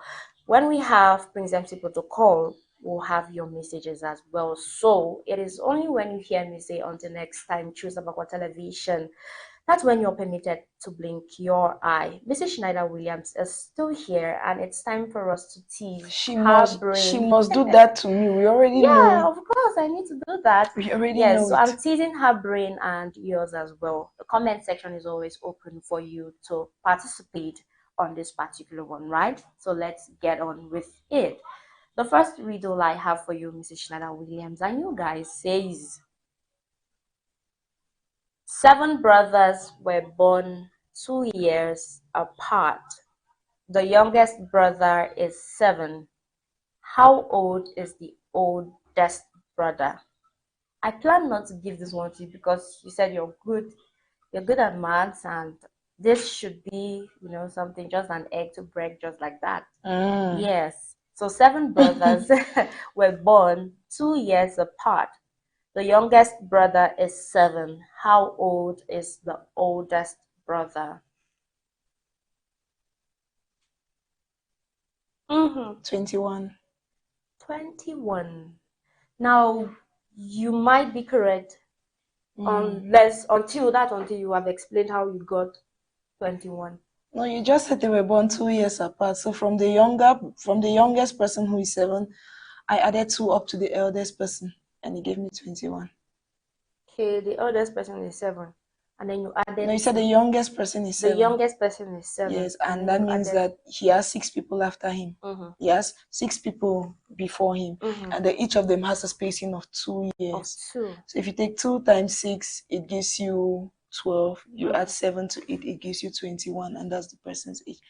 when we have brings them people to call, we'll have your messages as well. So it is only when you hear me say until next time, choose ABAKWA television, that's when you're permitted to blink your eye. Mrs. Schneider Williams is still here, and it's time for us to tease She must do that to me. We already know. Yeah, of course, I need to do that. We already know. So I'm teasing her brain and yours as well. The comment section is always open for you to participate on this particular one, right? So let's get on with it. The first riddle I have for you, Mrs. Schneider Williams, and you guys says, 7 brothers were born 2 years apart. The youngest brother is 7. How old is the oldest brother? I plan not to give this one to you because you said you're good at maths, and this should be, something, just an egg to break just like that. Yes. So 7 brothers were born 2 years apart. The youngest brother is 7. How old is the oldest brother? 21. 21. Now, you might be correct until you have explained how you got 21. No, you just said they were born 2 years apart. So from the youngest person, who is 7, I added 2 up to the eldest person, and he gave me 21. Okay, the eldest person is 7. And then you added... No, you said the youngest person is 7. The youngest person is 7. Yes, and that means that he has 6 people after him. He has 6 people before him. And then each of them has a spacing of 2 years. Of 2. So if you take 2 times 6, it gives you 12. You add 7 to it, it gives you 21. And that's the person's age.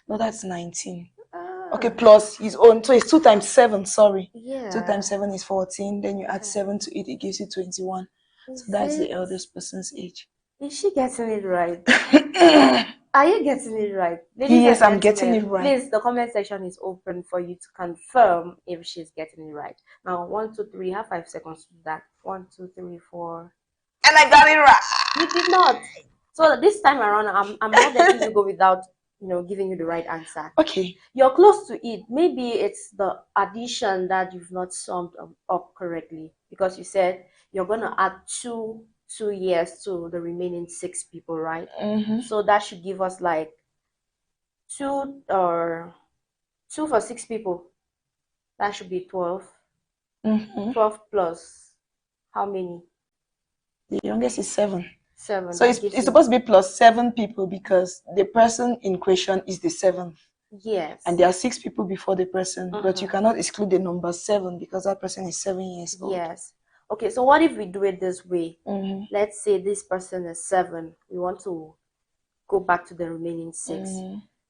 No, that's 19. Okay, plus his own. So it's 2 times 7, sorry. Yeah. 2 times 7 is 14. Then you add 7 to it, it gives you 21. So that's the eldest person's age. Is she getting it right? Are you getting it right? Yes, I'm getting it right. Please, the comment section is open for you to confirm if she's getting it right. Now, 1, 2, 3, have 5 seconds to do that. 1, 2, 3, 4. And I got it right. You did not. So this time around, I'm not letting you go without, giving you the right answer. Okay. You're close to it. Maybe it's the addition that you've not summed up correctly, because you said you're going to add 2 years to the remaining 6 people, right? So that should give us like 2 for 6 people. That should be 12. 12 plus how many? The youngest is 7. 7. So it's supposed to be plus 7 people because the person in question is the 7th. Yes. And there are 6 people before the person, but you cannot exclude the number 7 because that person is 7 years old. Yes. Okay, so what if we do it this way? Let's say this person is 7. We want to go back to the remaining 6.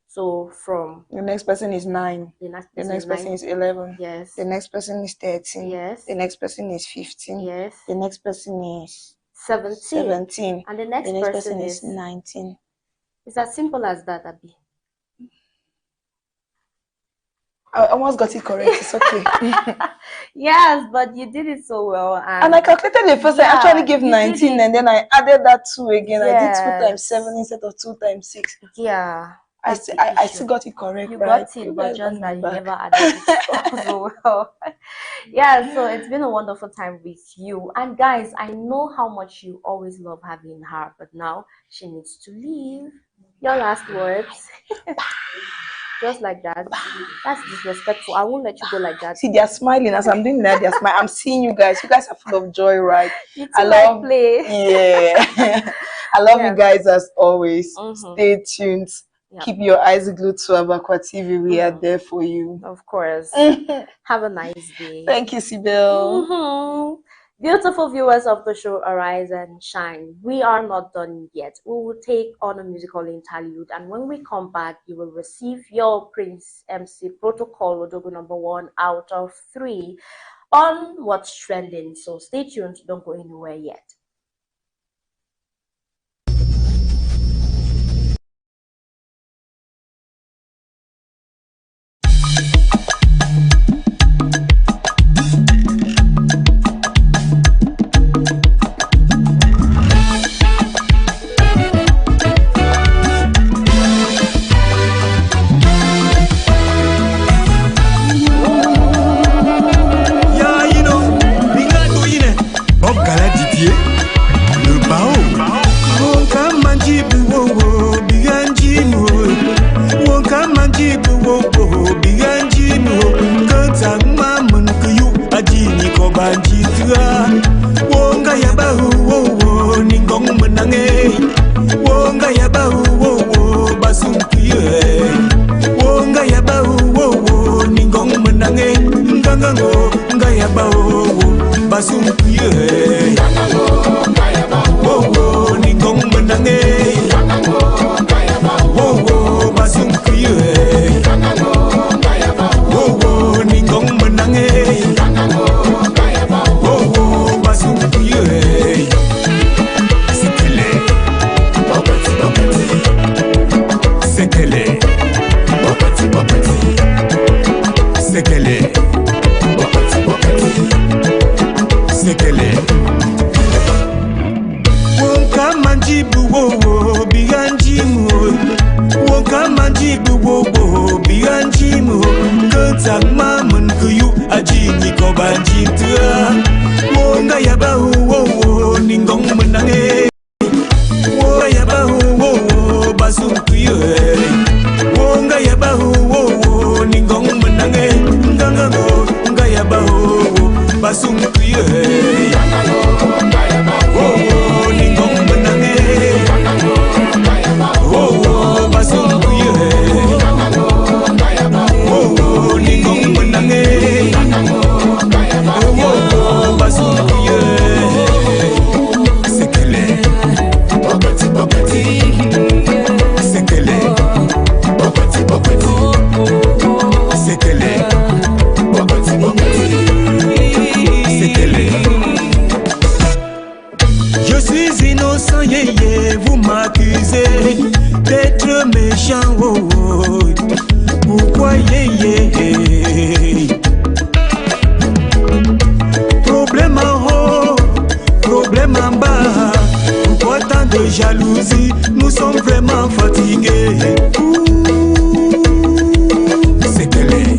So from... The next person is 9. The next person is 11. Yes. The next person is 13. Yes. The next person is 15. Yes. The next person is 17. And the next person is 19. It's as simple as that, Abby. I almost got it correct. It's okay. Yes, but you did it so well. And I calculated the first. I actually gave 19, and then I added that 2 again. Yes. I did 2 times 7 instead of 2 times 6. Yeah. I still got it correct, you right? got it, but just that you never added it so well. Yeah, so it's been a wonderful time with you. And guys, I know how much you always love having her, but now she needs to leave. Your last words. Just like that. That's disrespectful. I won't let you go like that. See, they're smiling as I'm doing that. They're smiling. I'm seeing you guys. You guys are full of joy, right? I love play. Yeah. I love you guys as always. Stay tuned. Yep. Keep your eyes glued to ABAKWA TV. We are there for you. Of course. Have a nice day. Thank you, Sibel. Beautiful viewers of the show Arise and Shine, we are not done yet. We will take on a musical interlude, and when we come back, you will receive your Prince MC Protocol Odogo #1 out of 3 on what's trending. So stay tuned, don't go anywhere yet. Yeah, you know, we got to, Bob Galaditier. Bobo, Bianchimu, Gotang Mamun Kuyu, Ajini Kobanjintua, Wonga Yabahu, Ningong Manange, Wonga Yabahu, Basum Kuyu, Wonga Yabahu, Ningong Manange, Gangago, Gayabahu, Basum Kuyu, Ningong Manange, Basum je suis innocent, vous m'accusez d'être méchant, pourquoi problème en haut, problème en bas, pourquoi tant de jalousie, nous sommes vraiment fatigués. C'est que les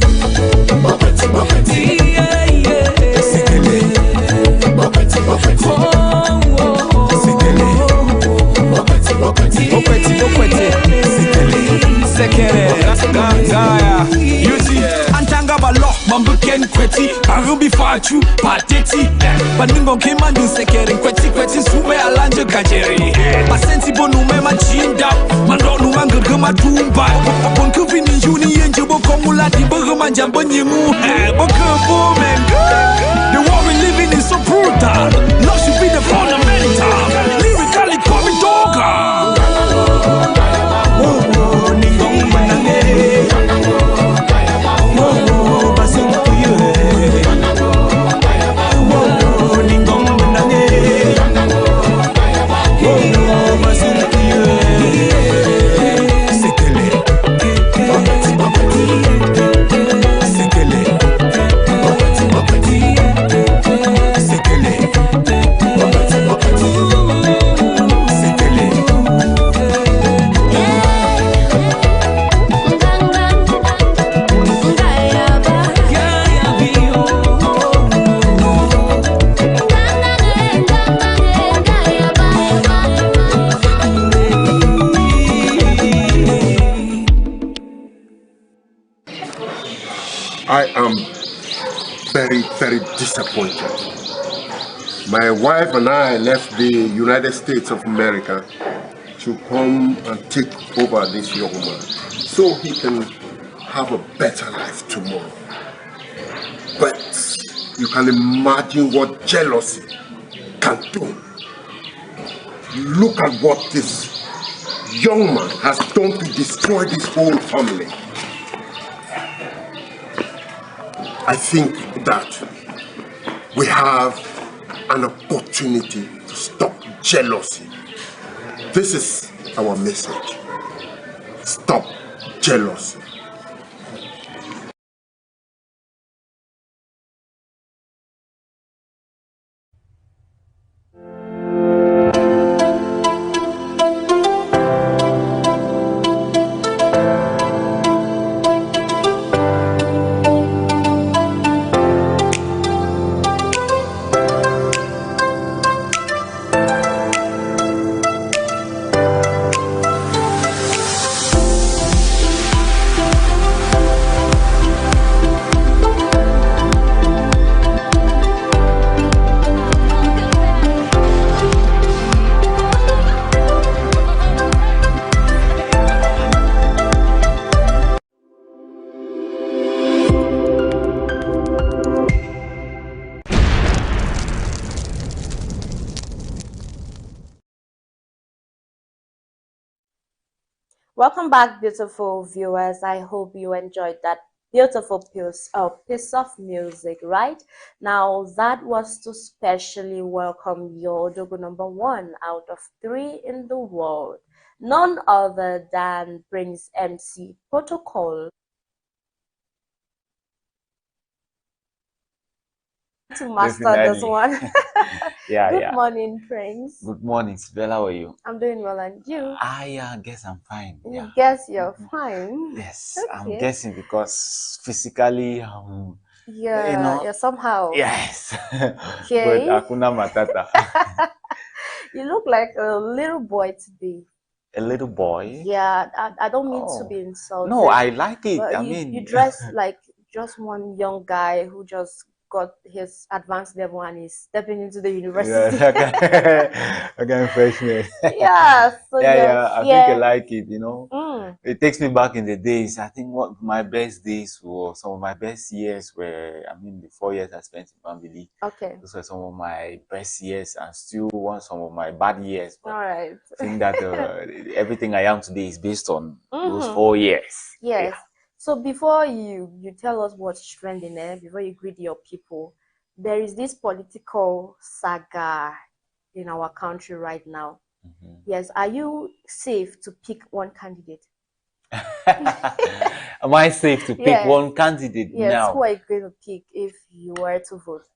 Mambuken kweti, arubi fachu, pateti. Bandingo kemandu sekere, kweti kweti sume alanje kajeri. Pasenti bonu me machinda, mando nu mangama dumba. Bon kuvini juni yenje boko mula di burger manja banyimu. Boko man. The war we living is so brutal. Love should be the fundamental. Lyrically call me dogger. I am very, very disappointed. My wife and I left the United States of America to come and take over this young man so he can have a better life tomorrow. But you can imagine what jealousy can do. Look at what this young man has done to destroy this whole family. I think that we have an opportunity to stop jealousy. This is our message. Stop jealousy. Welcome back, beautiful viewers. I hope you enjoyed that beautiful piece of music. Right now, that was to specially welcome your Dogo #1 out of 3 in the world, none other than Prince MC Protocol. to master this one. Yeah, Good morning, Prince. Good morning, Sibella. How are you? I'm doing well, and you? I guess I'm fine. You Yeah. guess you're fine? Yes, Okay. I'm guessing because physically, yeah, somehow. Yes. Okay. But Akuna Matata. You look like a little boy today. A little boy? Yeah, I don't mean to be insulting. No, I like it. But I you, mean, you dress like just one young guy who just got his advanced level and is stepping into the university. Yeah, again, freshman. Yeah, so yeah, I think I like it, Mm. It takes me back in the days. I think what my best days were, some of my best years were, the 4 years I spent in Bambili. Okay. Those were some of my best years and still some of my bad years. All right. I think that everything I am today is based on those 4 years. Yes. Yeah. So before you tell us what's trending there, before you greet your people, there is this political saga in our country right now. Yes. Are you safe to pick one candidate? Am I safe to pick one candidate now? Yes. Who are you going to pick if you were to vote?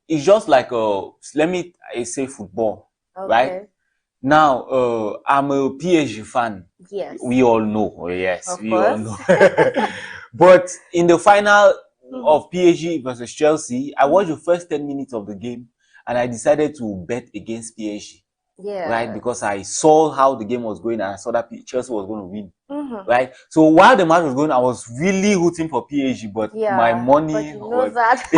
It's just like let me say football, right? Now, I'm a PSG fan. Yes. We all know. Yes, of we course. all know. But in the final of PSG versus Chelsea, I watched the first 10 minutes of the game and I decided to bet against PSG. Yeah. Right? Because I saw how the game was going and I saw that Chelsea was going to win. Right? So while the match was going, I was really rooting for PSG, but my money but you know that.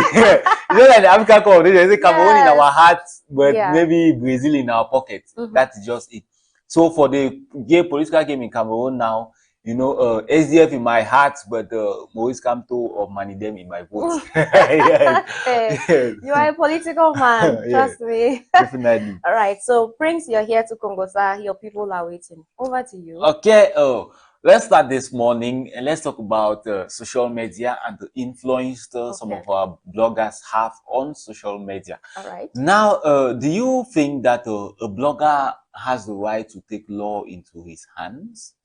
like the African Cup, there's a Cameroon in our hearts, but maybe Brazil in our pockets. That's just it. So for the political game in Cameroon now, SDF in my heart, but Maurice Kamto or Manidem in my vote. You are a political man, trust me. Definitely. All right, so Prince, you're here to Kongosa. Your people are waiting. Over to you. Okay, let's start this morning and let's talk about social media and the influence some of our bloggers have on social media. All right. Now, do you think that a blogger has the right to take law into his hands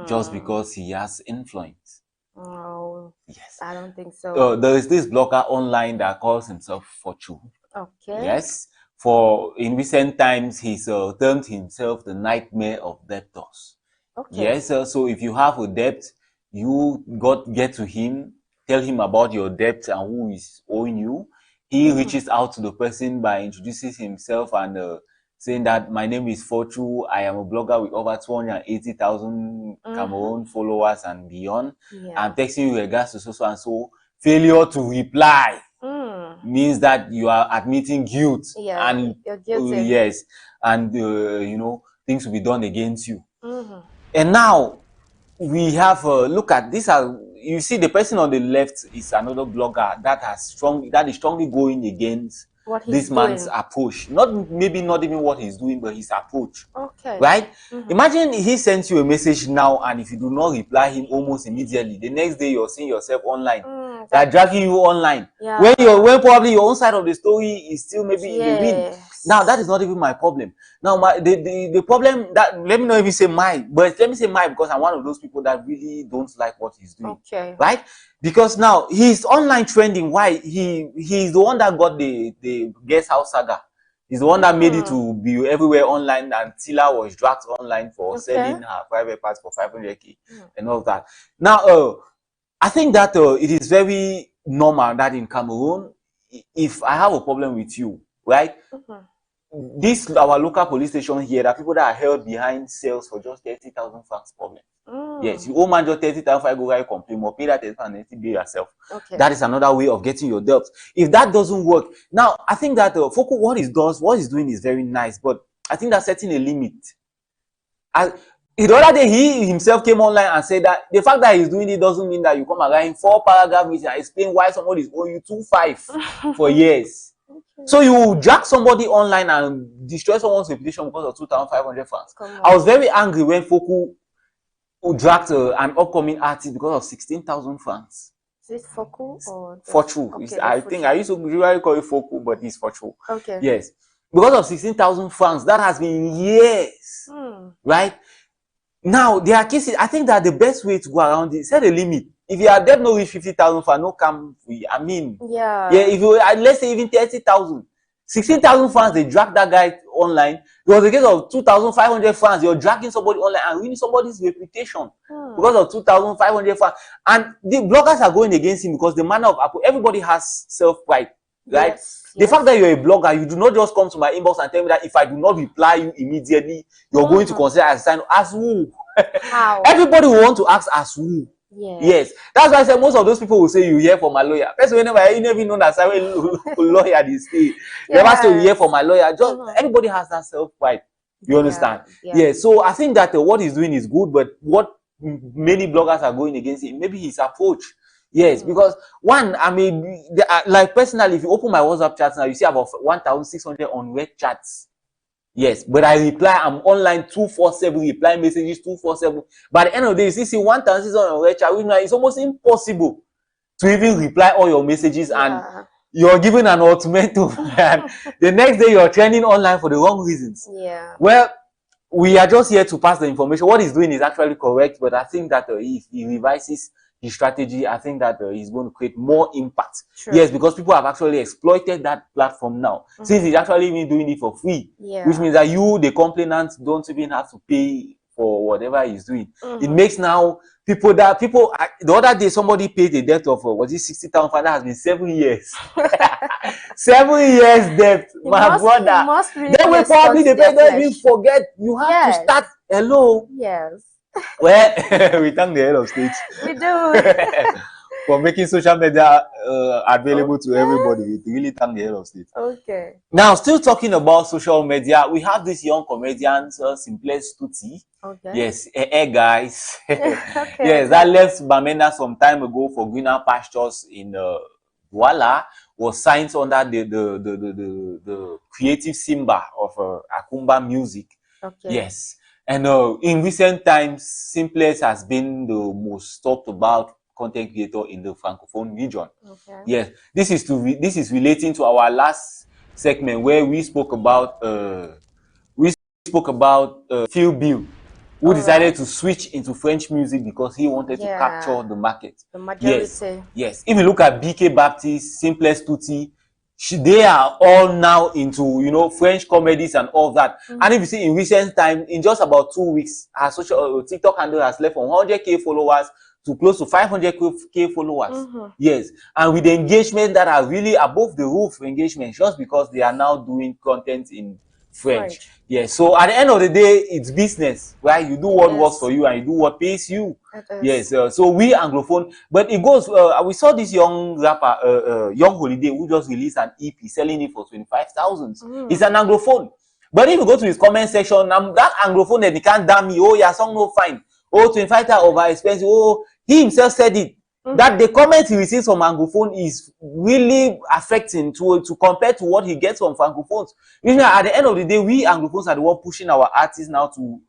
just because he has influence? Oh, yes. I don't think so. There is this blogger online that calls himself Fortune. Okay. Yes. In recent times, he's termed himself the nightmare of debtors. Okay. Yes. So if you have a debt, you get to him, tell him about your debt and who is owing you. He reaches out to the person by introducing himself and saying that my name is Fortune. I am a blogger with over 280,000 Cameroon followers and beyond. I'm texting you regards to so and so. Failure to reply means that you are admitting guilt. Yeah, and you're guilty. Yes, and things will be done against you. And now we have look at this. You see, the person on the left is another blogger that is strongly going against this man's approach. Maybe not even what he's doing, but his approach. Okay. Right? Imagine he sends you a message now, and if you do not reply him almost immediately, the next day you're seeing yourself online. They're dragging you online. Yeah. When probably your own side of the story is still maybe in the wind. Now that is not even my problem. Now the problem that, let me not even say mine, but let me say mine because I'm one of those people that really don't like what he's doing. Okay. Right? Because now he's online trending. Why? He's the one that got the guest house saga. He's the one that made it to be everywhere online, and Tila was dragged online for selling her private parts for 500K and all that. Now, I think that it is very normal that in Cameroon, if I have a problem with you, right? Our local police station here, there are people that are held behind cells for just 30,000 francs problem. Yes, you owe man just 30,000 francs, go write complaint or pay that 30,000 and bill yourself. Okay. That is another way of getting your debt. If that doesn't work, now I think that Foku, what he's doing is very nice, but I think that's setting a limit. The other day, he himself came online and said that the fact that he's doing it doesn't mean that you come and write 4 paragraphs and explain why somebody is owing you 2.5 for years. Okay. So you drag somebody online and destroy someone's reputation because of 2,500 francs. I was very angry when Foku dragged an upcoming artist because of 16,000 francs. Is it Foku or Fortune? Okay, I think I used to usually call it Foku, but it's Fortune. Okay. Yes, because of 16,000 francs, that has been years, right? Now, there are cases, I think that the best way to go around it, set a limit. if your debt no reach 50,000 for no come free, I mean, yeah, if you let's say even 30,000, 16,000 francs, they drag that guy online. It was a case of 2,500 francs. You're dragging somebody online and ruining somebody's reputation because of 2,500 francs. And the bloggers are going against him because the manner of approach. Everybody has self-pride, right? Yes, the fact that you're a blogger, you do not just come to my inbox and tell me that if I do not reply you immediately, you're going to consider as a sign. As who? How? Everybody will want to ask as who. Yes, that's why I said most of those people will say you hear from my lawyer. That's whenever you never know that lawyer they say. They never say you hear from my lawyer. Just everybody has that self-pride. You understand? Yeah. So I think that what he's doing is good, but what many bloggers are going against him, maybe his approach. Yes, because one, I mean, like personally, if you open my WhatsApp chats now, you see about 1,600 unread chats. Yes, but I reply, I'm online 247, reply messages 247. By the end of the day, you see 1,600 unread chat, which it's almost impossible to even reply all your messages, and you're given an ultimatum, and the next day you're trending online for the wrong reasons. Yeah. Well, we are just here to pass the information. What he's doing is actually correct, but I think that if he revises his strategy, I think that he's going to create more impact. True. Yes, because people have actually exploited that platform now, since he's actually even doing it for free, which means that you, the complainant, don't even have to pay for whatever he's doing. It makes now people the other day somebody paid a debt of was it 60,000? That has been 7 years. 7 years debt, my brother. Then we probably the don't even forget. You have to start. Hello. Yes. Well, we thank the head of state. We do. For making social media available to everybody. We really thank the head of state. Okay. Now, still talking about social media, we have this young comedian, Simplex Tutti. Okay. Yes, guys. Okay. Yes, that left Bamenda some time ago for greener pastures in Douala. Was signed under the creative symbol of Akumba Music. Okay. Yes. And in recent times, Simplex has been the most talked about content creator in the Francophone region. Okay. Yes, this is relating to our last segment where we spoke about Phil Bill, who decided to switch into French music because he wanted to capture the market. The majority. Yes. If you look at BK Baptiste, Simplex Tutti, they are all now into French comedies and all that. And if you see in recent time, in just about 2 weeks, our social TikTok handle has left from 100k followers to close to 500k followers. Yes, and with the engagement that are really above the roof engagement, just because they are now doing content in French. Yes, so at the end of the day, it's business, right? You do what works for you and you do what pays you. Yes, so we Anglophone, but it goes. We saw this young rapper, Young Holiday, who just released an EP, selling it for 25,000. It's an Anglophone, but if you go to his comment section, that Anglophone that he can't damn me. Oh, your song no fine. Oh, 25,000 over expensive. Oh, he himself said it. That the comment he receives from Anglophone is really affecting to compare to what he gets from Francophones. You know, at the end of the day, we Anglophones are the one pushing our artists now to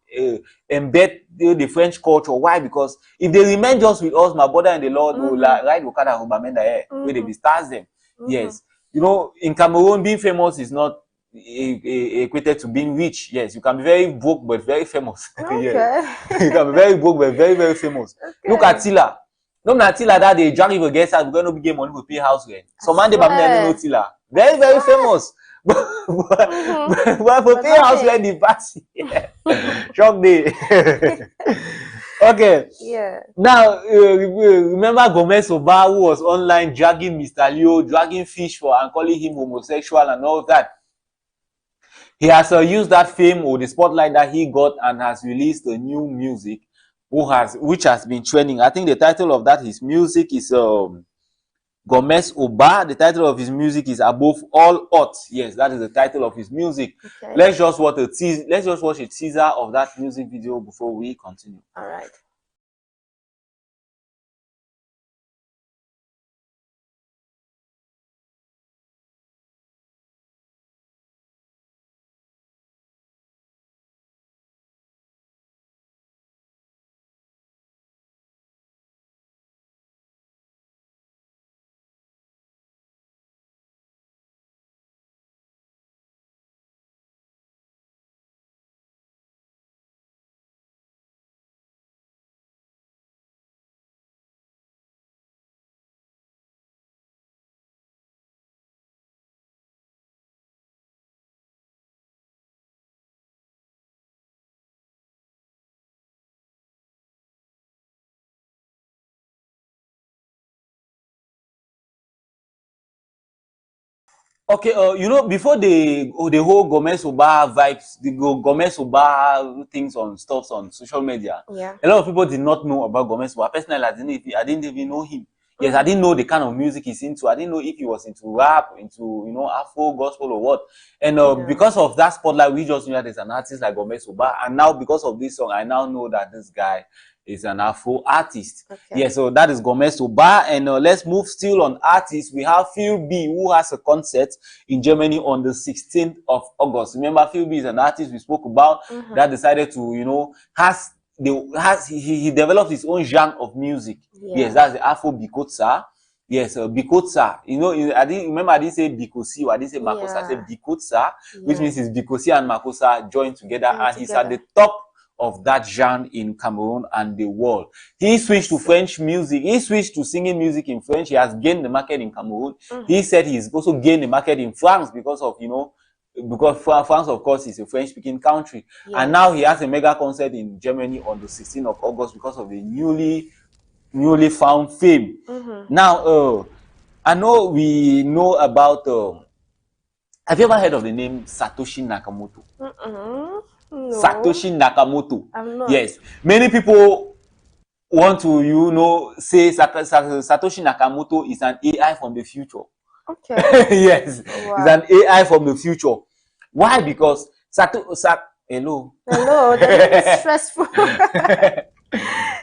embed the French culture. Why? Because if they remain just with us, my brother and the Lord will ride Okada Rubamenda where they be stars them. Yes. You know, in Cameroon, being famous is not equated to being rich. Yes, you can be very broke but very famous. Okay. You can be very broke but very, very famous. Okay. Look at Tila. No, not Tila that they drag you against us, we're going to get money to pay house rent. So man, they no Tila. Very, very famous. But for pay house rent, the party. Shock day. Okay. Yeah. Now, remember Gomez Oba, who was online dragging Mr. Leo, dragging Fish for and calling him homosexual and all that. He has used that fame or the spotlight that he got and has released a new music, which has been trending. I think the title of that his music is Gomez Oba. The title of his music is Above All Odds. Yes, that is the title of his music. Okay. Let's just watch a teaser of that music video before we continue. All right. Okay, you know, before the whole Gomez Oba vibes, the Gomez Oba things on stuff on social media, a lot of people did not know about Gomez Oba. Personally, I didn't even know him. Yes, I didn't know the kind of music he's into. I didn't know if he was into rap, into, you know, Afro, gospel, or what. And because of that spotlight, we just knew that there's an artist like Gomez Oba. And now, because of this song, I now know that this guy is an Afro artist. Okay. Yeah, so that is Gomez Oba. And let's move still on artists. We have Phil B, who has a concert in Germany on the 16th of August. Remember, Phil B is an artist we spoke about that decided to, you know, he developed his own genre of music. Yes, that's the Afro Bikotsa. Yes, Bikotsa. You know, I didn't say Bikosi or I didn't say Makosa. I said Bikotsa, which means it's Bikosi and Makosa joined together, and he's at the top of that genre in Cameroon and the world. He switched to French music. He switched to singing music in French. He has gained the market in Cameroon. He said he's also gained the market in France because of, you know, because France, of course, is a French-speaking country. And now he has a mega concert in Germany on the 16th of August because of the newly found fame. Now, I know we know about, have you ever heard of the name Satoshi Nakamoto? No. Satoshi Nakamoto. Yes. Many people want to, you know, say Satoshi Nakamoto is an AI from the future. Okay. Yes. Wow. It's an AI from the future. Why? Because hello. Hello, that is stressful.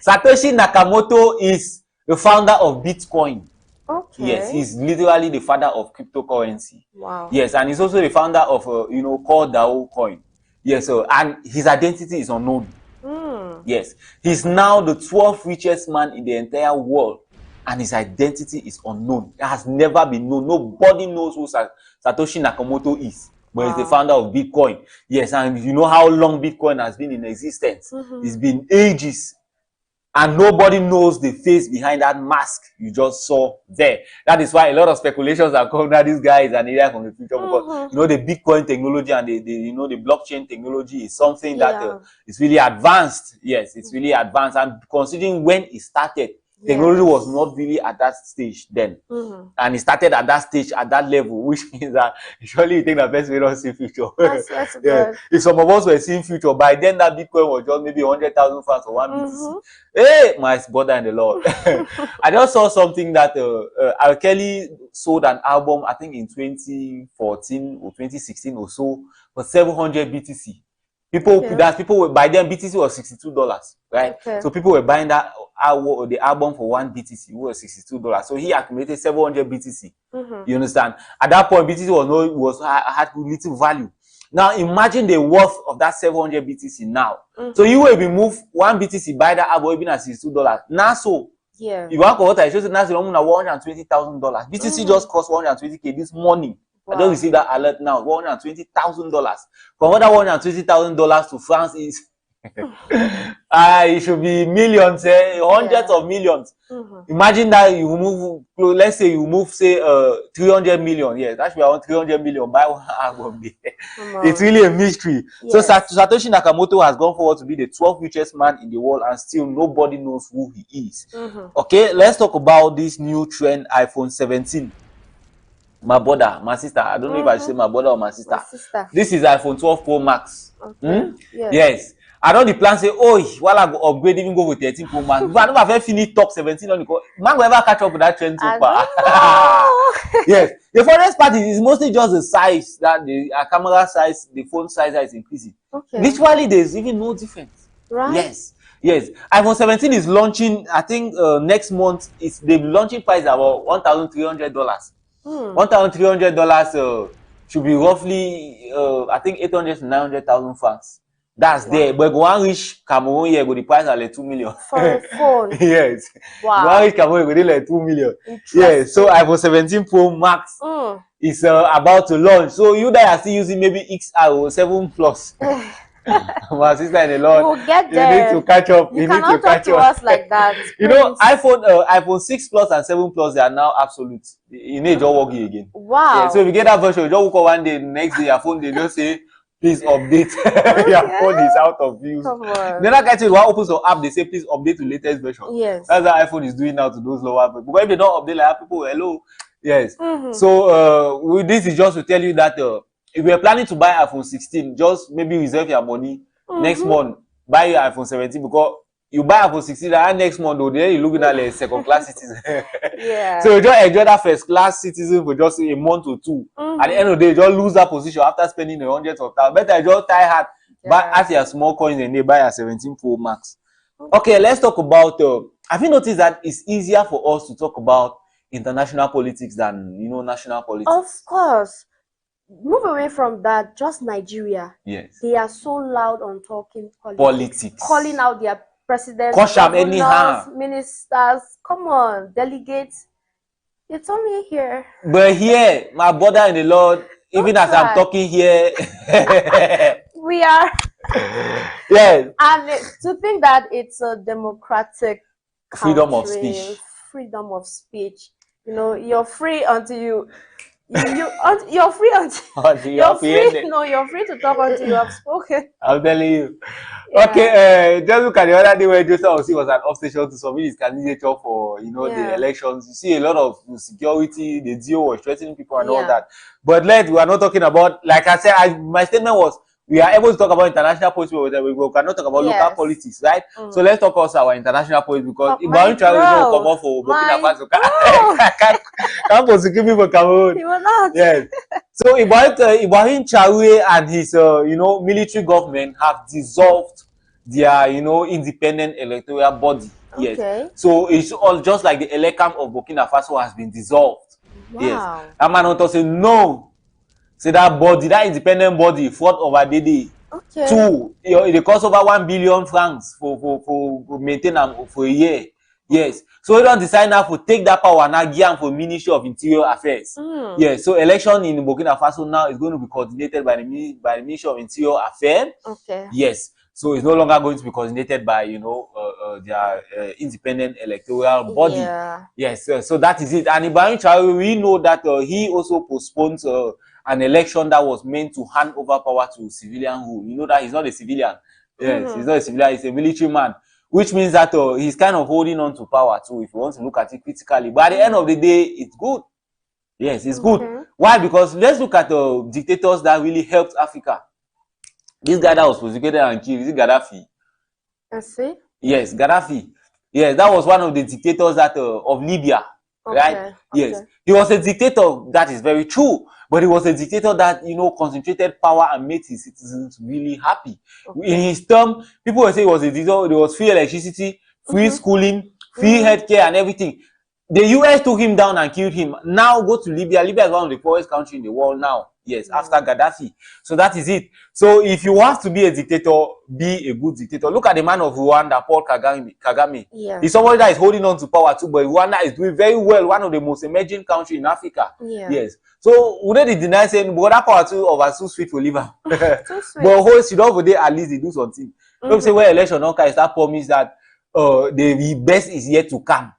Satoshi Nakamoto is the founder of Bitcoin. Okay. Yes, he's literally the father of cryptocurrency. Wow. Yes, and he's also the founder of you know, called DAO coin. Yes, and his identity is unknown. Yes, he's now the 12th richest man in the entire world, and his identity is unknown. It has never been known. Nobody knows who Satoshi Nakamoto is, but he's the founder of Bitcoin. Yes, and you know how long Bitcoin has been in existence. It's been ages. And nobody knows the face behind that mask you just saw there. That is why a lot of speculations are coming that this guy is an AI from the future, because you know, the Bitcoin technology and the you know, the blockchain technology is something that is really advanced. Yes, it's really advanced. And considering when it started, technology was not really at that stage then. And it started at that stage, at that level, which means that surely you think the best way to see future. That's good. If some of us were seeing future, by then that Bitcoin was just maybe 100,000 francs or 1 BTC. Hey, my brother in the Lord. I just saw something that R. Kelly sold an album, I think in 2014 or 2016 or so, for 700 BTC. People were, by then BTC was $62, right? So people were buying that the album for 1 BTC, which was $62. So he accumulated 700 BTC. You understand? At that point, BTC had little value. Now imagine the worth of that 700 BTC now. So you will be moved 1 BTC buy that album even at $62. Now so you want to I should now $120,000. BTC just cost 120K this morning. Wow. I just received that alert now. $120,000. From what that $120,000 to France is, it should be millions, hundreds of millions. Imagine that you move, let's say you move, say, 300 million. Yes, that should be around 300 million. Buy one album. It's really a mystery. Yes. So Satoshi Nakamoto has gone forward to be the 12th richest man in the world, and still nobody knows who he is. Okay, let's talk about this new trend, iPhone 17. My brother, my sister. I don't know if I should say my brother or my sister. This is iPhone 12 Pro Max. Yes. I know the plan say, oh, while I go upgrade, even go with 13 Pro Max. But I don't have finished top 17 on the call. Man, will ever catch up with that trend so far? Yes. The funniest part is mostly just the size, that the camera size, the phone size is increasing. Literally, there's even no difference. Right? Yes. Yes. iPhone 17 is launching, I think next month. The launching price is about $1,300. $1,300 should be roughly, I think 800 to 900,000 francs. That's there. But go and reach Cameroon here, go the price are like 2 million. For a phone. Yes. Wow. Go and reach Cameroon, go like 2 million. Yes. So iPhone 17 Pro Max is about to launch. So you that are still using maybe XR or 7 Plus. My sister in the Lord, we'll get there. You need to catch up. You cannot talk to us like that. You know, iPhone 6 Plus and 7 Plus, they are now absolute. You need to work again. Wow. Yeah, so if you get that version, you just wake up one day, the next day your phone, they just say, please update. Your phone is out of use. Then I get to one opens your app, they say, please update to latest version. Yes. That's what iPhone is doing now to those lower people. But if they don't update like that, people, hello, Yes. So this is just to tell you that if you're planning to buy iPhone 16, just maybe reserve your money next month, buy your iPhone 17, because you buy iPhone 16 and next month, though, then you're looking at like second class citizen. Yeah. So you just enjoy that first class citizen for just a month or two. At the end of the day, you just lose that position after spending the hundreds of thousands. Better just tie hard, but as your small coins and they buy a 17 Pro Max. Okay, let's talk about. Have you noticed that it's easier for us to talk about international politics than national politics? Of course. Move away from that. Just Nigeria. Yes. They are so loud on talking politics. Calling out their presidents, ministers. Come on, delegates. It's only here. But here, my brother in the Lord, even as I'm talking here, we are. Yes. And to think that it's a democratic freedom of speech. Freedom of speech. You're free until you're free until you're free to talk until you have spoken. I'm telling you. Yeah. Okay, just look at the other day where Joseph Osi was an obsession to submit his candidature for the elections. You see a lot of security, the DO was threatening people and all that. But we are not talking about, like I said, my statement was we are able to talk about international politics, but we cannot talk about local politics, right? So let's talk also our international politics, because Ibrahim Traoré will come off for Burkina Faso. Can't prosecute me for Cameroon. He will not. Yes. So Ibrahim Traoré and his military government have dissolved their independent electoral body. Yes. Okay. So it's all just like the Elecam of Burkina Faso has been dissolved. Wow. Yes. That man want to say no. Say that body, that independent body, fought over Dede. Okay. 2, it costs over 1 billion francs for maintain them for a year. Yes. So we don't decide now to take that power and give them for Ministry of Interior Affairs. Yes. So election in Burkina Faso now is going to be coordinated by the Ministry of Interior Affairs. Okay. Yes. So it's no longer going to be coordinated by their independent electoral body. Yeah. Yes. So that is it. And Ibrahim Traoré, we know that he also postponed an election that was meant to hand over power to civilian rule. You know that he's not a civilian. Yes, he's not a civilian, he's a military man. Which means that he's kind of holding on to power too, if you want to look at it critically. But at the end of the day, it's good. Yes, it's good. Why? Because let's look at the dictators that really helped Africa. This guy that was prosecuted and killed, is it Gaddafi? I see. Yes, Gaddafi. Yes, that was one of the dictators that of Libya. Right? Okay. Yes. He was a dictator, that is very true. But he was a dictator that, concentrated power and made his citizens really happy. Okay. In his term, people will say he was a dictator. There was free electricity, free schooling, free healthcare and everything. The US took him down and killed him. Now go to Libya. Libya is one of the poorest countries in the world now. Yes, after Gaddafi. So that is it. So if you want to be a dictator, be a good dictator. Look at the man of Rwanda, Paul Kagame. Yeah. He's somebody that is holding on to power too, but Rwanda is doing very well. One of the most emerging countries in Africa. Yeah. Yes. So wouldn't deny saying, but that power too of us too sweet for liver. Too sweet. But whole sit over there, at least they do something. Don't say when election don't come, that promise that the best is yet to come.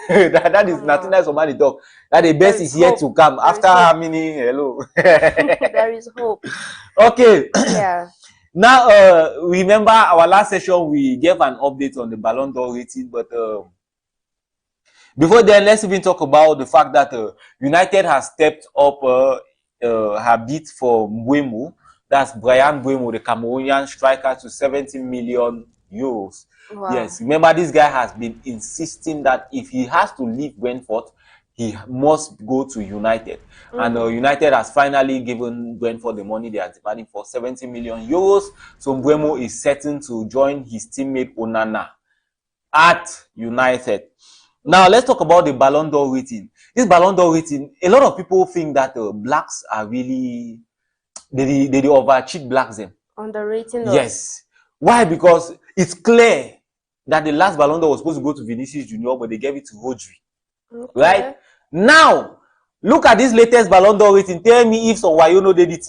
that is nothing that somebody talk. That the best is yet to come. After how many there is hope. Okay. Yeah. Now remember our last session we gave an update on the Ballon d'Or rating, but before then let's even talk about the fact that United has stepped up her bid for Mbeumo. That's Brian Mbeumo, the Cameroonian striker, to 70 million euros. Wow. Yes, remember this guy has been insisting that if he has to leave Brentford, he must go to United. And United has finally given Brentford the money they are demanding for 70 million euros. So Mbeumo is certain to join his teammate Onana at United. Now let's talk about the Ballon d'Or rating. This Ballon d'Or rating, a lot of people think that blacks are really they overcheat blacks them. On the rating. Yes. Why? Because it's clear that the last Ballon d'Or was supposed to go to Vinicius Junior, but they gave it to Rodri. Okay. Right? Now, look at this latest Ballon d'Or rating. Tell me if some Wayo no did it.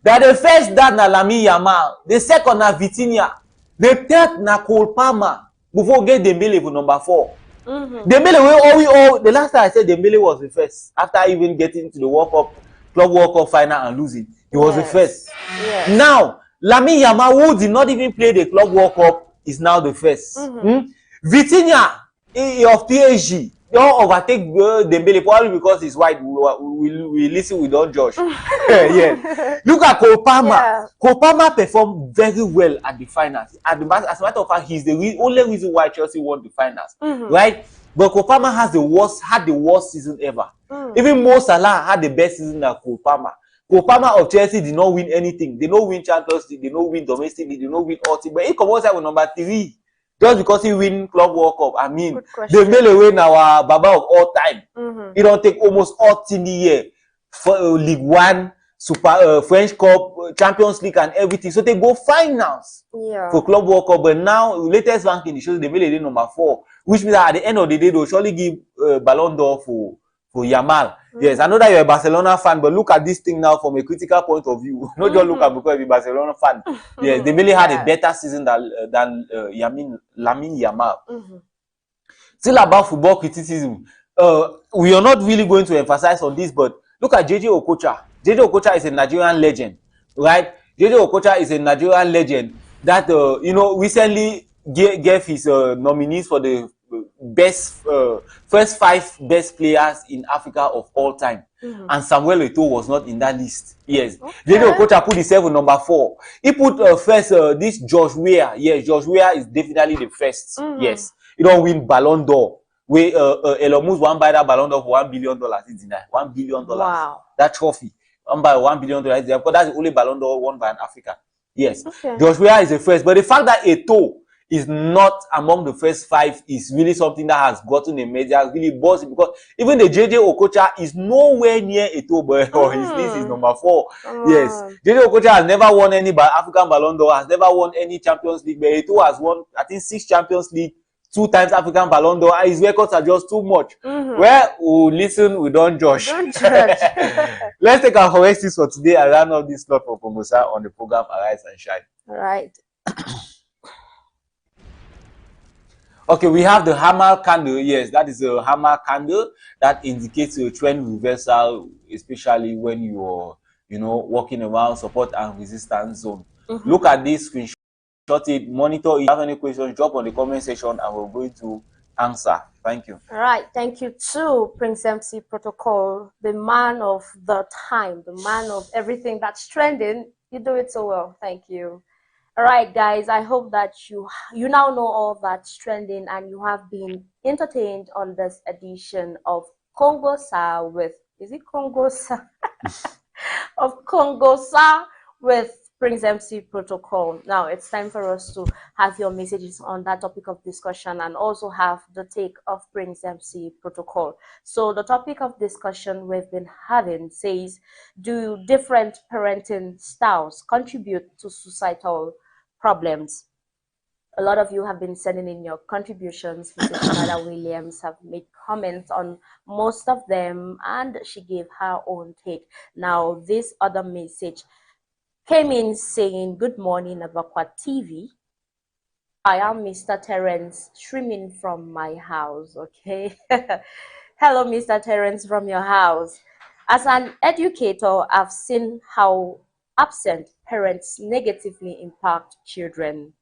That the first that na Lamine Yamal, the second na Vitinha, the third na Cole Palmer, before get Dembele for number 4. Dembele, the last time I said Dembele was the first, after even getting to the World Cup, Club World Cup final and losing, he was the first. Yes. Now, Lamine Yamal, who did not even play the Club World Cup, is now the first. Vitinha of PSG, don't overtake Dembele probably because he's white. We listen, we don't judge. Yeah. Look at Cole Palmer. Yeah. Cole Palmer performed very well at the finals. As a matter of fact, he's the only reason why Chelsea won the finals, right? But Cole Palmer had the worst season ever. Even Mo Salah had the best season than Cole Palmer. Cole Palmer of Chelsea did not win anything. They don't win Champions League. They don't win domestic league. They don't win all team. But he comes out with number 3. Just because he win Club World Cup. I mean, they made away now our Baba of all time. He don't take almost all team the year for League One, Super French Cup, Champions League, and everything. So they go finals for Club World Cup. But now, latest ranking shows they made it number 4, which means that at the end of the day, they'll surely give Ballon d'Or for Yamal. Yes, I know that you're a Barcelona fan, but look at this thing now from a critical point of view. Not just look at because you're a Barcelona fan. Yes, they really had a better season than Lamine Yamal. Still about football criticism, we are not really going to emphasize on this, but look at JJ Okocha. JJ Okocha is a Nigerian legend, right? JJ Okocha is a Nigerian legend that recently gave his nominees for the best first 5 best players in Africa of all time, and Samuel Eto'o was not in that list. Yes, JJ Okocha put himself in number 4. He put first this George Weah. Yes, George Weah is definitely the first. Yes, he don't win Ballon d'Or. We Elon Musk won by that Ballon d'Or for $1 billion. It's $1 billion. Wow. That trophy won by $1 billion. Because that's the only Ballon d'Or won by an African. Yes, George Weah is the first, but the fact that Eto'o is not among the first 5 is really something that has gotten a media really buzzing, because even the JJ Okocha is nowhere near Eto'o, but his list is number 4. Yes, JJ Okocha has never won any African Ballon d'Or, has never won any Champions League, but Eto'o has won, I think, 6 Champions League, 2 times African Ballon d'Or. His records are just too much. Well, we listen, we don't judge. Let's take our corrections for today and round up this slot for Pongosa on the program Arise and Shine. All right. Okay, we have the hammer candle. Yes, that is a hammer candle that indicates a trend reversal, especially when you're, walking around support and resistance zone. Look at this screenshot it, monitor. If you have any questions, drop on the comment section and we're going to answer. Thank you. All right, thank you to Prince MC Protocol, the man of the time, the man of everything that's trending. You do it so well. Thank you. All right, guys, I hope that you now know all that's trending and you have been entertained on this edition of Congosa with, is it Congosa? of Congosa with Prince MC Protocol. Now it's time for us to have your messages on that topic of discussion and also have the take of Prince MC Protocol. So the topic of discussion we've been having says, do different parenting styles contribute to societal problems? A lot of you have been sending in your contributions. Mrs. Mada Williams have made comments on most of them and she gave her own take. Now this other message came in saying, good morning ABAKWA TV. I am Mr. Terence streaming from my house. Okay. Hello Mr. Terence from your house. As an educator, I've seen how absent parents negatively impact children.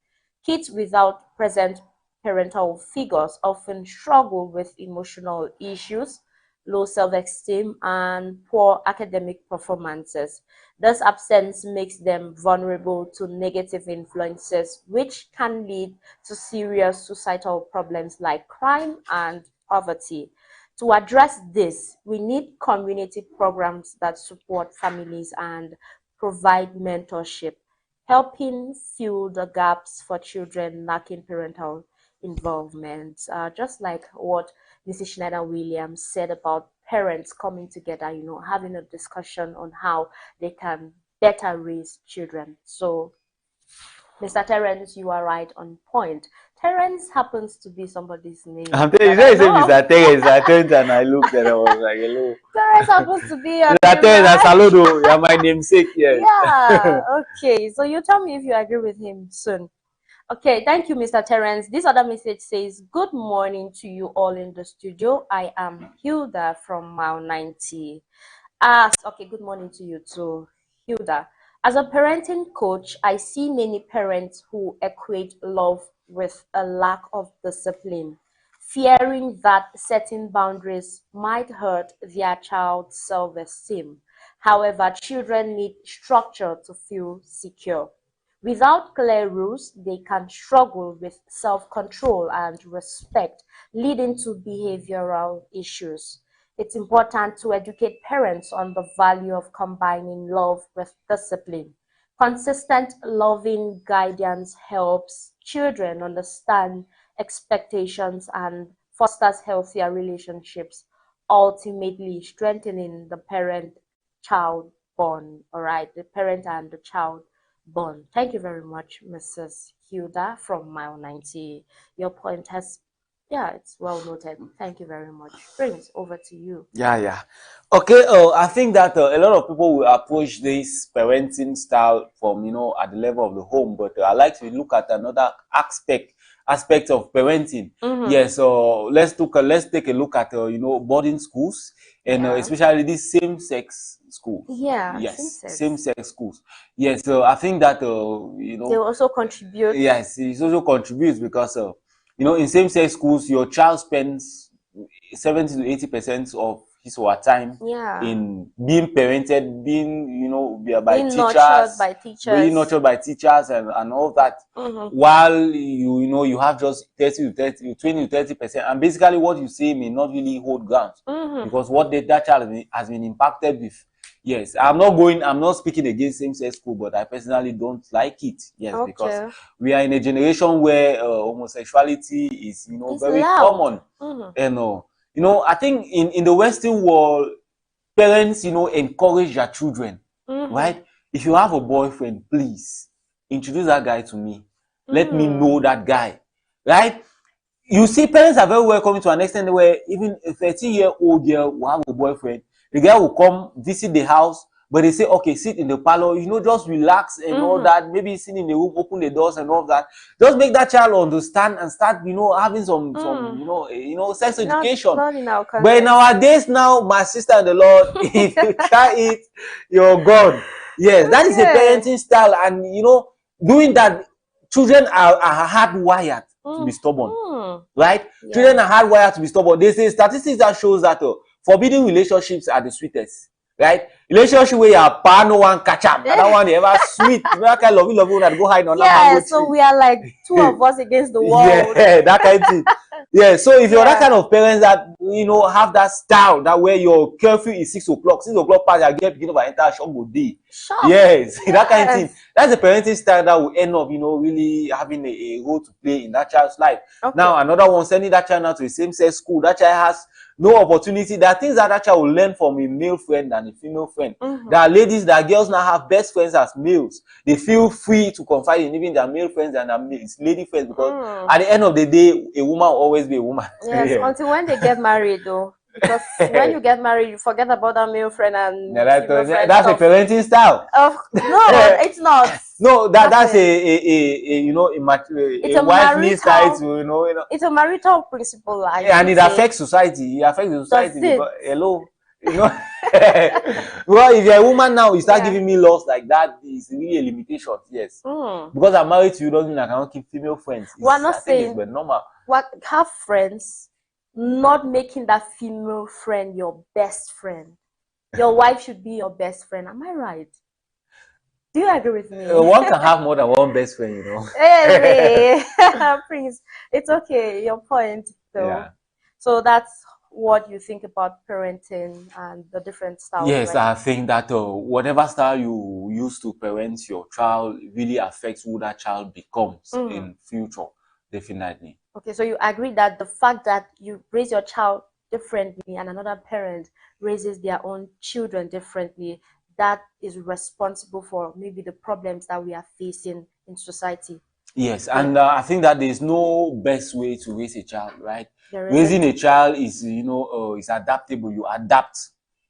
Kids without present parental figures often struggle with emotional issues, low self-esteem, and poor academic performances. This absence makes them vulnerable to negative influences, which can lead to serious societal problems like crime and poverty. To address this, we need community programs that support families and provide mentorship, helping fill the gaps for children lacking parental involvement. Just like what Mrs. Schneider-Williams said about parents coming together, having a discussion on how they can better raise children. So, Mr. Terence, you are right on point. Terence happens to be somebody's name. I'm telling you, you say Mr. Terence, and I looked and I was like, hello. Terence happens to be your Mr. Terence, saludo. You're my namesake, yes. Yeah, okay. So you tell me if you agree with him soon. Okay, thank you, Mr. Terence. This other message says, good morning to you all in the studio. I am Hilda from Mile 90. Okay, good morning to you too, Hilda. As a parenting coach, I see many parents who equate love with a lack of discipline. fearing that setting boundaries might hurt their child's self-esteem. However, children need structure to feel secure. Without clear rules, they can struggle with self-control and respect, leading to behavioral issues. It's important to educate parents on the value of combining love with discipline. Consistent, loving guidance helps children understand expectations and fosters healthier relationships, ultimately strengthening the parent-child bond. All right, the parent and the child bond. Thank you very much, Mrs. Hilda from Mile 90. Your point has, yeah, it's well noted. Thank you very much. Prince, over to you. Yeah. Okay, I think that a lot of people will approach this parenting style from, at the level of the home, but I like to look at another aspect of parenting. Yes, so let's take a look at, boarding schools and especially these same-sex schools. Yeah, yes, same-sex schools. Yes, so I think that, they also contribute. Yes, it also contributes because, in same-sex schools, your child spends 70 to 80% of his or her time in being parented, being nurtured by teachers and all that. While you have just 20 to 30%, and basically what you say may not really hold ground because what that child has been impacted with. Yes, I'm not speaking against same-sex school, but I personally don't like it. Yes, because we are in a generation where homosexuality is, it's very loud. Common. And I think in the Western world, parents, encourage their children, right? If you have a boyfriend, please introduce that guy to me. Let me know that guy, right? You see, parents are very welcoming to an extent where even a 13-year-old girl will have a boyfriend. The guy will come visit the house, but they say, okay, sit in the parlor, just relax and all that. Maybe sit in the room, open the doors and all that. Just make that child understand and start, having some sex education. Not in our country. But nowadays, now, my sister and the Lord, if you try it, you're gone. Yes, that is a parenting style. And, doing that, children are hardwired to be stubborn, right? Yeah. Children are hardwired to be stubborn. They say statistics that shows that forbidden relationships are the sweetest, right? Relationship where you are no one catch up, that one ever sweet. You know, kind of love that go hide on. Yeah, so we are like two of us against the world. Yeah, that kind of thing. Yeah, so if you're that kind of parents that have that style that where your curfew is 6 o'clock, 6 o'clock pass, you get beginning of an entire shop good day. Yes, that kind of thing. That's the parenting style that will end up, really having a role to play in that child's life. Now, another one, sending that child now to a same-sex school, that child has no opportunity. There are things that child will learn from a male friend than a female friend. There are ladies, there are girls now have best friends as males. They feel free to confide in even their male friends and their lady friends because at the end of the day, a woman will always be a woman. Yes, until when they get married though. Because when you get married, you forget about that male friend and that's a parenting style. No, it's not. No, that's a wifely style to It's a marital principle, and it affects society. It affects the society because hello. Well, if you're a woman now, you start giving me laws like that, it's really a limitation. Yes, because I'm married to you doesn't mean I cannot keep female friends. We're not saying it's normal. Have friends. Not making that female friend your best friend. Your wife should be your best friend. Am I right? Do you agree with me? One can have more than one best friend, Hey, Prince, it's okay. Your point, though. Yeah. So that's what you think about parenting and the different styles. Yes, right? I think that whatever style you use to parent your child really affects who that child becomes in future. Definitely. Okay, so you agree that the fact that you raise your child differently and another parent raises their own children differently, that is responsible for maybe the problems that we are facing in society. Yes, and I think that there is no best way to raise a child, right? Raising a child is, is adaptable. You adapt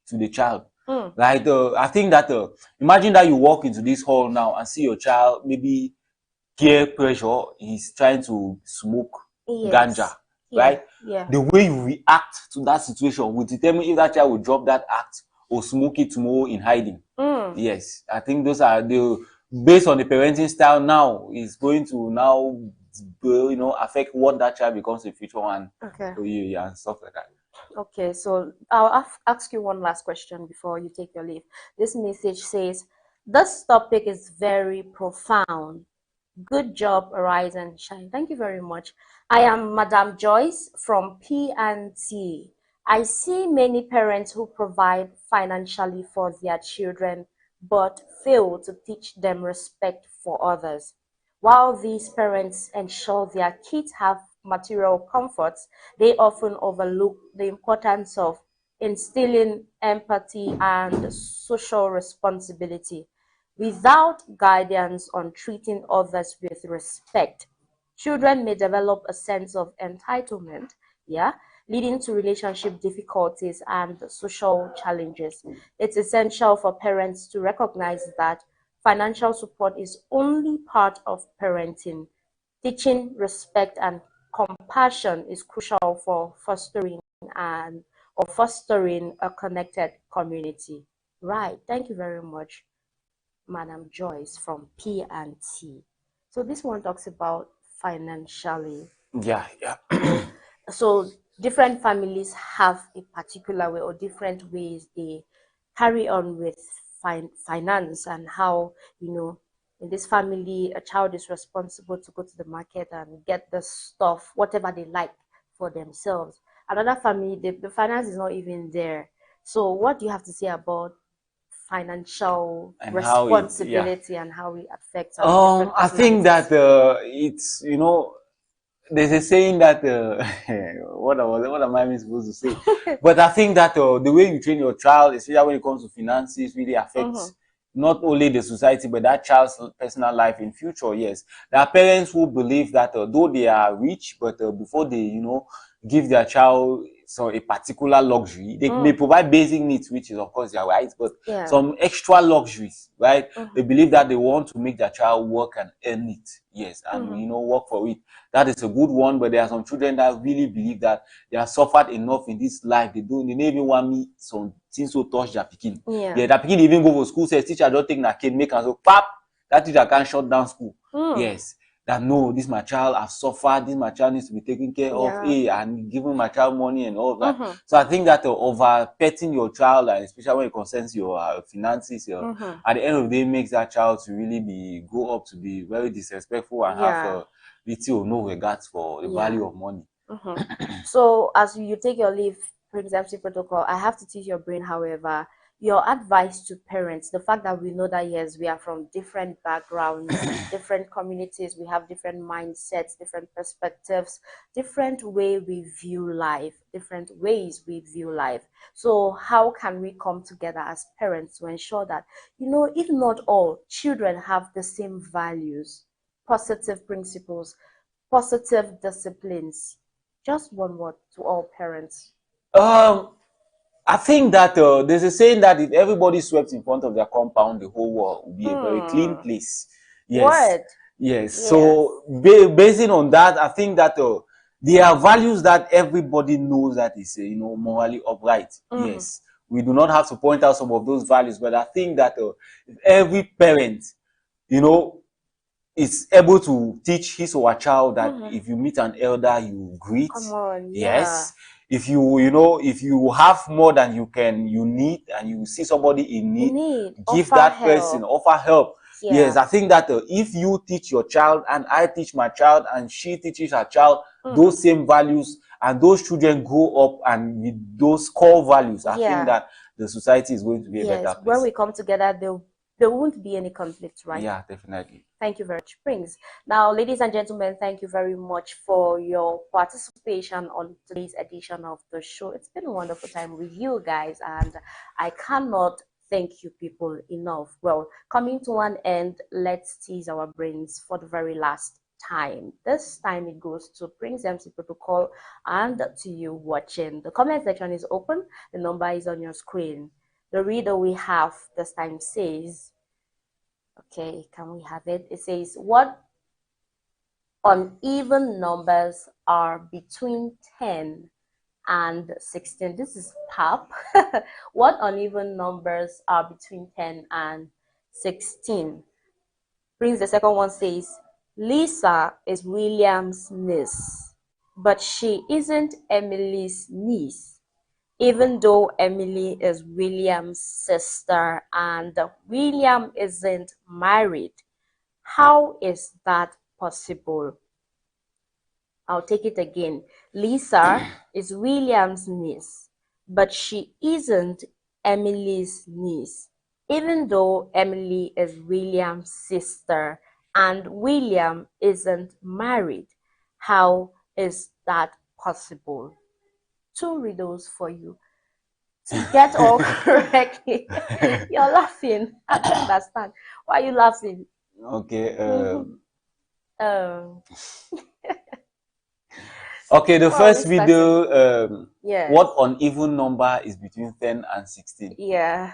to the child, right? I think that imagine that you walk into this hall now and see your child maybe peer pressure, he's trying to smoke ganja, right? Yeah. The way you react to that situation will determine if that child will drop that act or smoke it tomorrow in hiding. Yes, I think those are based on the parenting style now, is going to now affect what that child becomes in future and and stuff like that. Okay, so I'll ask you one last question before you take your leave. This message says, this topic is very profound. Good job, Arise and Shine. Thank you very much. I am Madam Joyce from P&T. I see many parents who provide financially for their children but fail to teach them respect for others. While these parents ensure their kids have material comforts, they often overlook the importance of instilling empathy and social responsibility. Without guidance on treating others with respect, children may develop a sense of entitlement, leading to relationship difficulties and social challenges. It's essential for parents to recognize that financial support is only part of parenting. Teaching respect and compassion is crucial for fostering a connected community. Right. Thank you very much, Madam Joyce from P&T. So this one talks about financially. Yeah. So different families have a particular way or different ways they carry on with finance, and how, in this family, a child is responsible to go to the market and get the stuff, whatever they like for themselves. Another family, the finance is not even there. So what do you have to say about financial and responsibility and how it affects I think that it's, there's a saying that what am I even supposed to say? But I think that the way you train your child, especially when it comes to finances, really affects not only the society but that child's personal life in future. Yes, there are parents who believe that though they are rich, but before they give their child a particular luxury, they may provide basic needs, which is of course their right, but some extra luxuries, right? They believe that they want to make their child work and earn it, yes, and work for it. That is a good one, but there are some children that really believe that they have suffered enough in this life. They don't even want me some things to touch their pikin. Yeah, their pikin even go to school, says teacher don't take that kid, make and so pap, that teacher can't shut down school. Yes. That no, this my child has suffered, this my child needs to be taken care of, and giving my child money and all that. So I think that over petting your child, and especially when it concerns your finances, at the end of the day, makes that child to really grow up to be very disrespectful and have little or no regards for the value of money. So as you take your leave, pregnancy protocol, I have to teach your brain, however, your advice to parents, the fact that we know that yes, we are from different backgrounds, different communities, we have different mindsets, different perspectives, different way we view life, different ways we view life. So how can we come together as parents to ensure that, if not all, children have the same values, positive principles, positive disciplines? Just one word to all parents. I think that there's a saying that if everybody swept in front of their compound, the whole world would be a very clean place. Yes. Yes. So basing on that, I think that there are values that everybody knows that is morally upright. Yes. We do not have to point out some of those values, but I think that every parent, is able to teach his or her child that if you meet an elder, you greet. Come on, yes. If if you have more than you need, and you see somebody in need, give that person, offer help. Yes, I think that if you teach your child, and I teach my child, and she teaches her child those same values, and those children grow up and with those core values, I think that the society is going to be a better place. When we come together, there won't be any conflict, right? Yeah, definitely. Thank you very much, Prince. Now, ladies and gentlemen, thank you very much for your participation on today's edition of the show. It's been a wonderful time with you guys, and I cannot thank you people enough. Well, coming to an end, let's tease our brains for the very last time. This time it goes to Prince MC Protocol and to you watching. The comment section is open. The number is on your screen. The reader we have this time says, okay, can we have it? It says, what uneven numbers are between 10 and 16? This is Pap. What uneven numbers are between 10 and 16? Prince, the second one says, Lisa is William's niece, but she isn't Emily's niece, even though Emily is William's sister and William isn't married. How is that possible? I'll take it again. Lisa is William's niece, but she isn't Emily's niece, even though Emily is William's sister and William isn't married. How is that possible? Two riddles for you to get all correctly. You're laughing. I don't understand. Why are you laughing? Okay. Um, Okay, the Well, first we started. video, Yes. what uneven number is between 10 and 16? Yeah,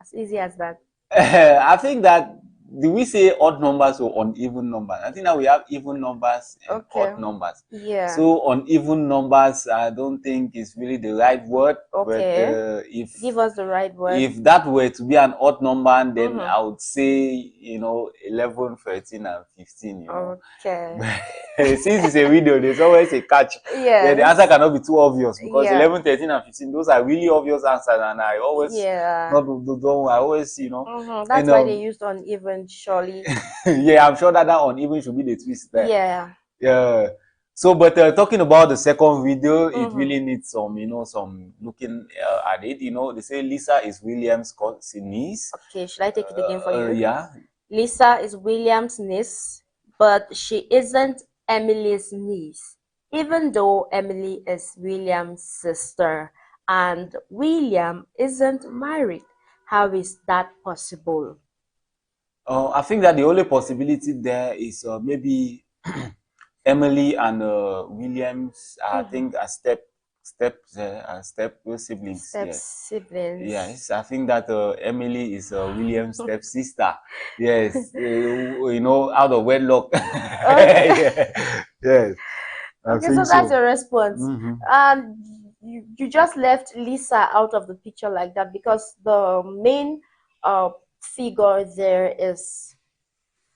as easy as that. I think that, do we say odd numbers or uneven numbers? I think that we have even numbers and Okay. odd numbers. Yeah. So uneven numbers, I don't think is really the right word. Okay. But if Give us the right word. if that were to be an odd number, then Mhm. I would say, 11, 13, and 15. Okay. Since it's a video, there's always a catch. Yeah. The answer cannot be too obvious because Yeah. 11, 13, and 15, those are really obvious answers, and I always Yeah. I always That's why they used uneven, surely. yeah, I'm sure that uneven should be the twist there. Yeah. Yeah. So, but talking about the second video, it really needs some, some looking at it. They say Lisa is William's niece. Okay, should I take it again for you? Yeah. Lisa is William's niece, but she isn't Emily's niece, even though Emily is William's sister and William isn't married. How is that possible? I think that the only possibility there is maybe Emily and Williams, I think, are step siblings. Step Yes. siblings. Yes, I think that Emily is William's step sister. Yes, out of wedlock. Okay. Yes. Okay, so that's your response. You just left Lisa out of the picture like that because the main figure there is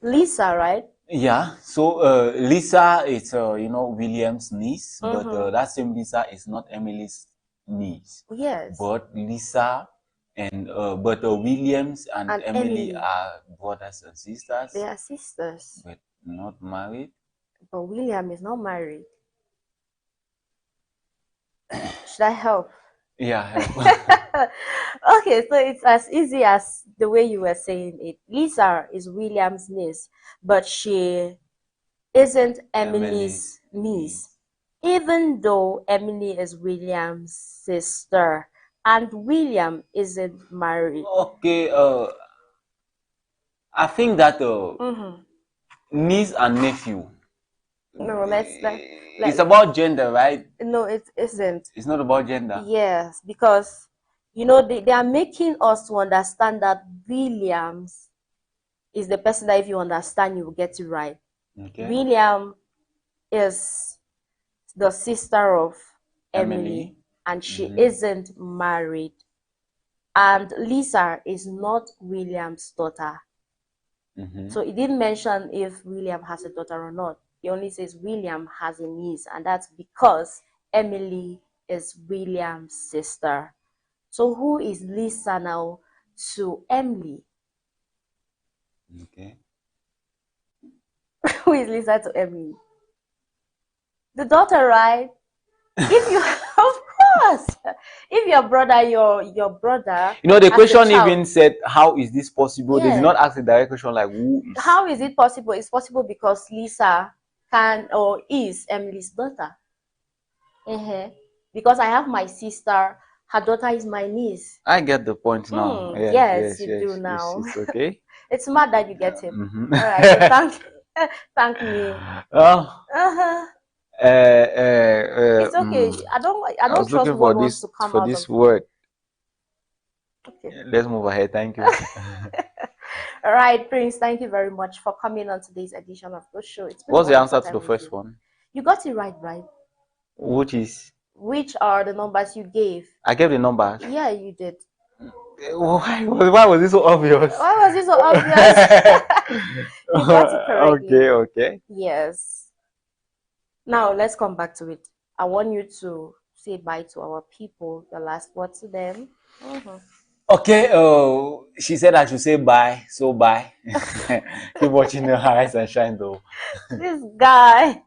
Lisa, right? Yeah. So Lisa is William's niece, but that same Lisa is not Emily's niece. Yes. But Lisa and Williams and Emily are brothers and sisters. They are sisters, but not married. But William is not married. Should I help? Yeah, help. Okay, so it's as easy as the way you were saying it. Lisa is William's niece, but she isn't Emily's niece, even though Emily is William's sister and William isn't married. Okay, I think that niece and nephew. No, let's it's about gender, right? No, it isn't. It's not about gender. Yes, because they are making us to understand that Williams is the person that if you understand, you will get it right. Okay. William is the sister of Emily, and she isn't married. And Lisa is not William's daughter. So it didn't mention if William has a daughter or not. He only says William has a niece, and that's because Emily is William's sister. So who is Lisa now to Emily? Okay. Who is Lisa to Emily? The daughter, right? If you, of course, if your brother, your brother. The question even said, "How is this possible?" Yeah. They did not ask the direct question like, "Who is?" How is it possible? It's possible because Lisa can or is Emily's daughter. Because I have my sister, her daughter is my niece. I get the point now. Yes, you do now. It's okay. It's mad that you get it. All right, so thank me. It's okay. I don't trust what wants to come for out this of word. Okay. Let's move ahead. Thank you. All right, Prince, thank you very much for coming on today's edition of the show. What's the answer to the first one? You got it right? Which are the numbers you gave? I gave the numbers. Yeah, you did. Why was this so obvious? Why was it so obvious? You got it correctly. Okay. Yes. Now let's come back to it. I want you to say bye to our people. The last word to them. Okay. She said I should say bye. So bye. Keep watching the Rise and Shine, though. This guy.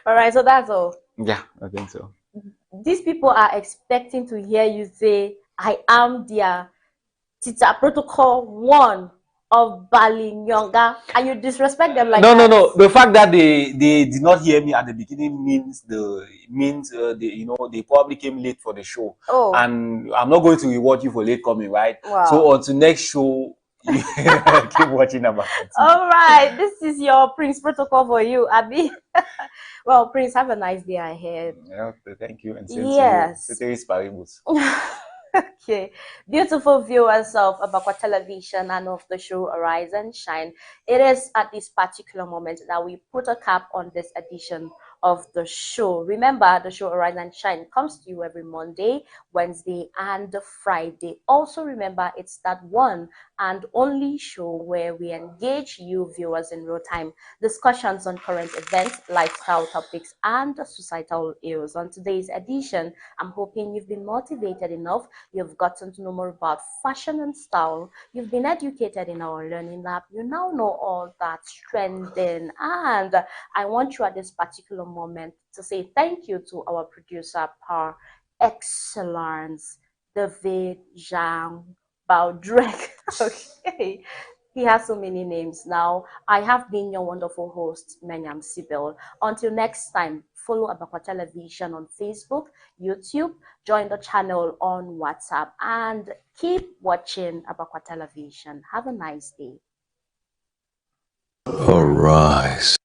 All right. So that's all. Yeah, I think so. These people are expecting to hear you say, "I am their Tita Protocol 1 of Balinyonga," and you disrespect them like that. No. The fact that they did not hear me at the beginning means they probably came late for the show. Oh. And I'm not going to reward you for late coming, right? Wow. So on to next show, keep watching about it. All right, this is your Prince Protocol for you, Abby. Well, Prince, have a nice day ahead. Yeah, thank you. And yes. Okay, beautiful viewers of ABAKWA Television and of the show Arise and Shine. It is at this particular moment that we put a cap on this edition of the show. Remember, the show Arise and Shine comes to you every Monday, Wednesday, and Friday. Also remember, it's that one and only show where we engage you viewers in real time discussions on current events, lifestyle topics, and societal ills. On today's edition, I'm hoping you've been motivated enough. You've gotten to know more about fashion and style. You've been educated in our learning lab. You now know all that's trending. And I want you at this particular moment to say thank you to our producer, par excellence, David Jean Baudrek. Okay. He has so many names now. I have been your wonderful host, Menyam Sibel. Until next time, follow ABAKWA Television on Facebook, YouTube, join the channel on WhatsApp, and keep watching ABAKWA Television. Have a nice day. Arise.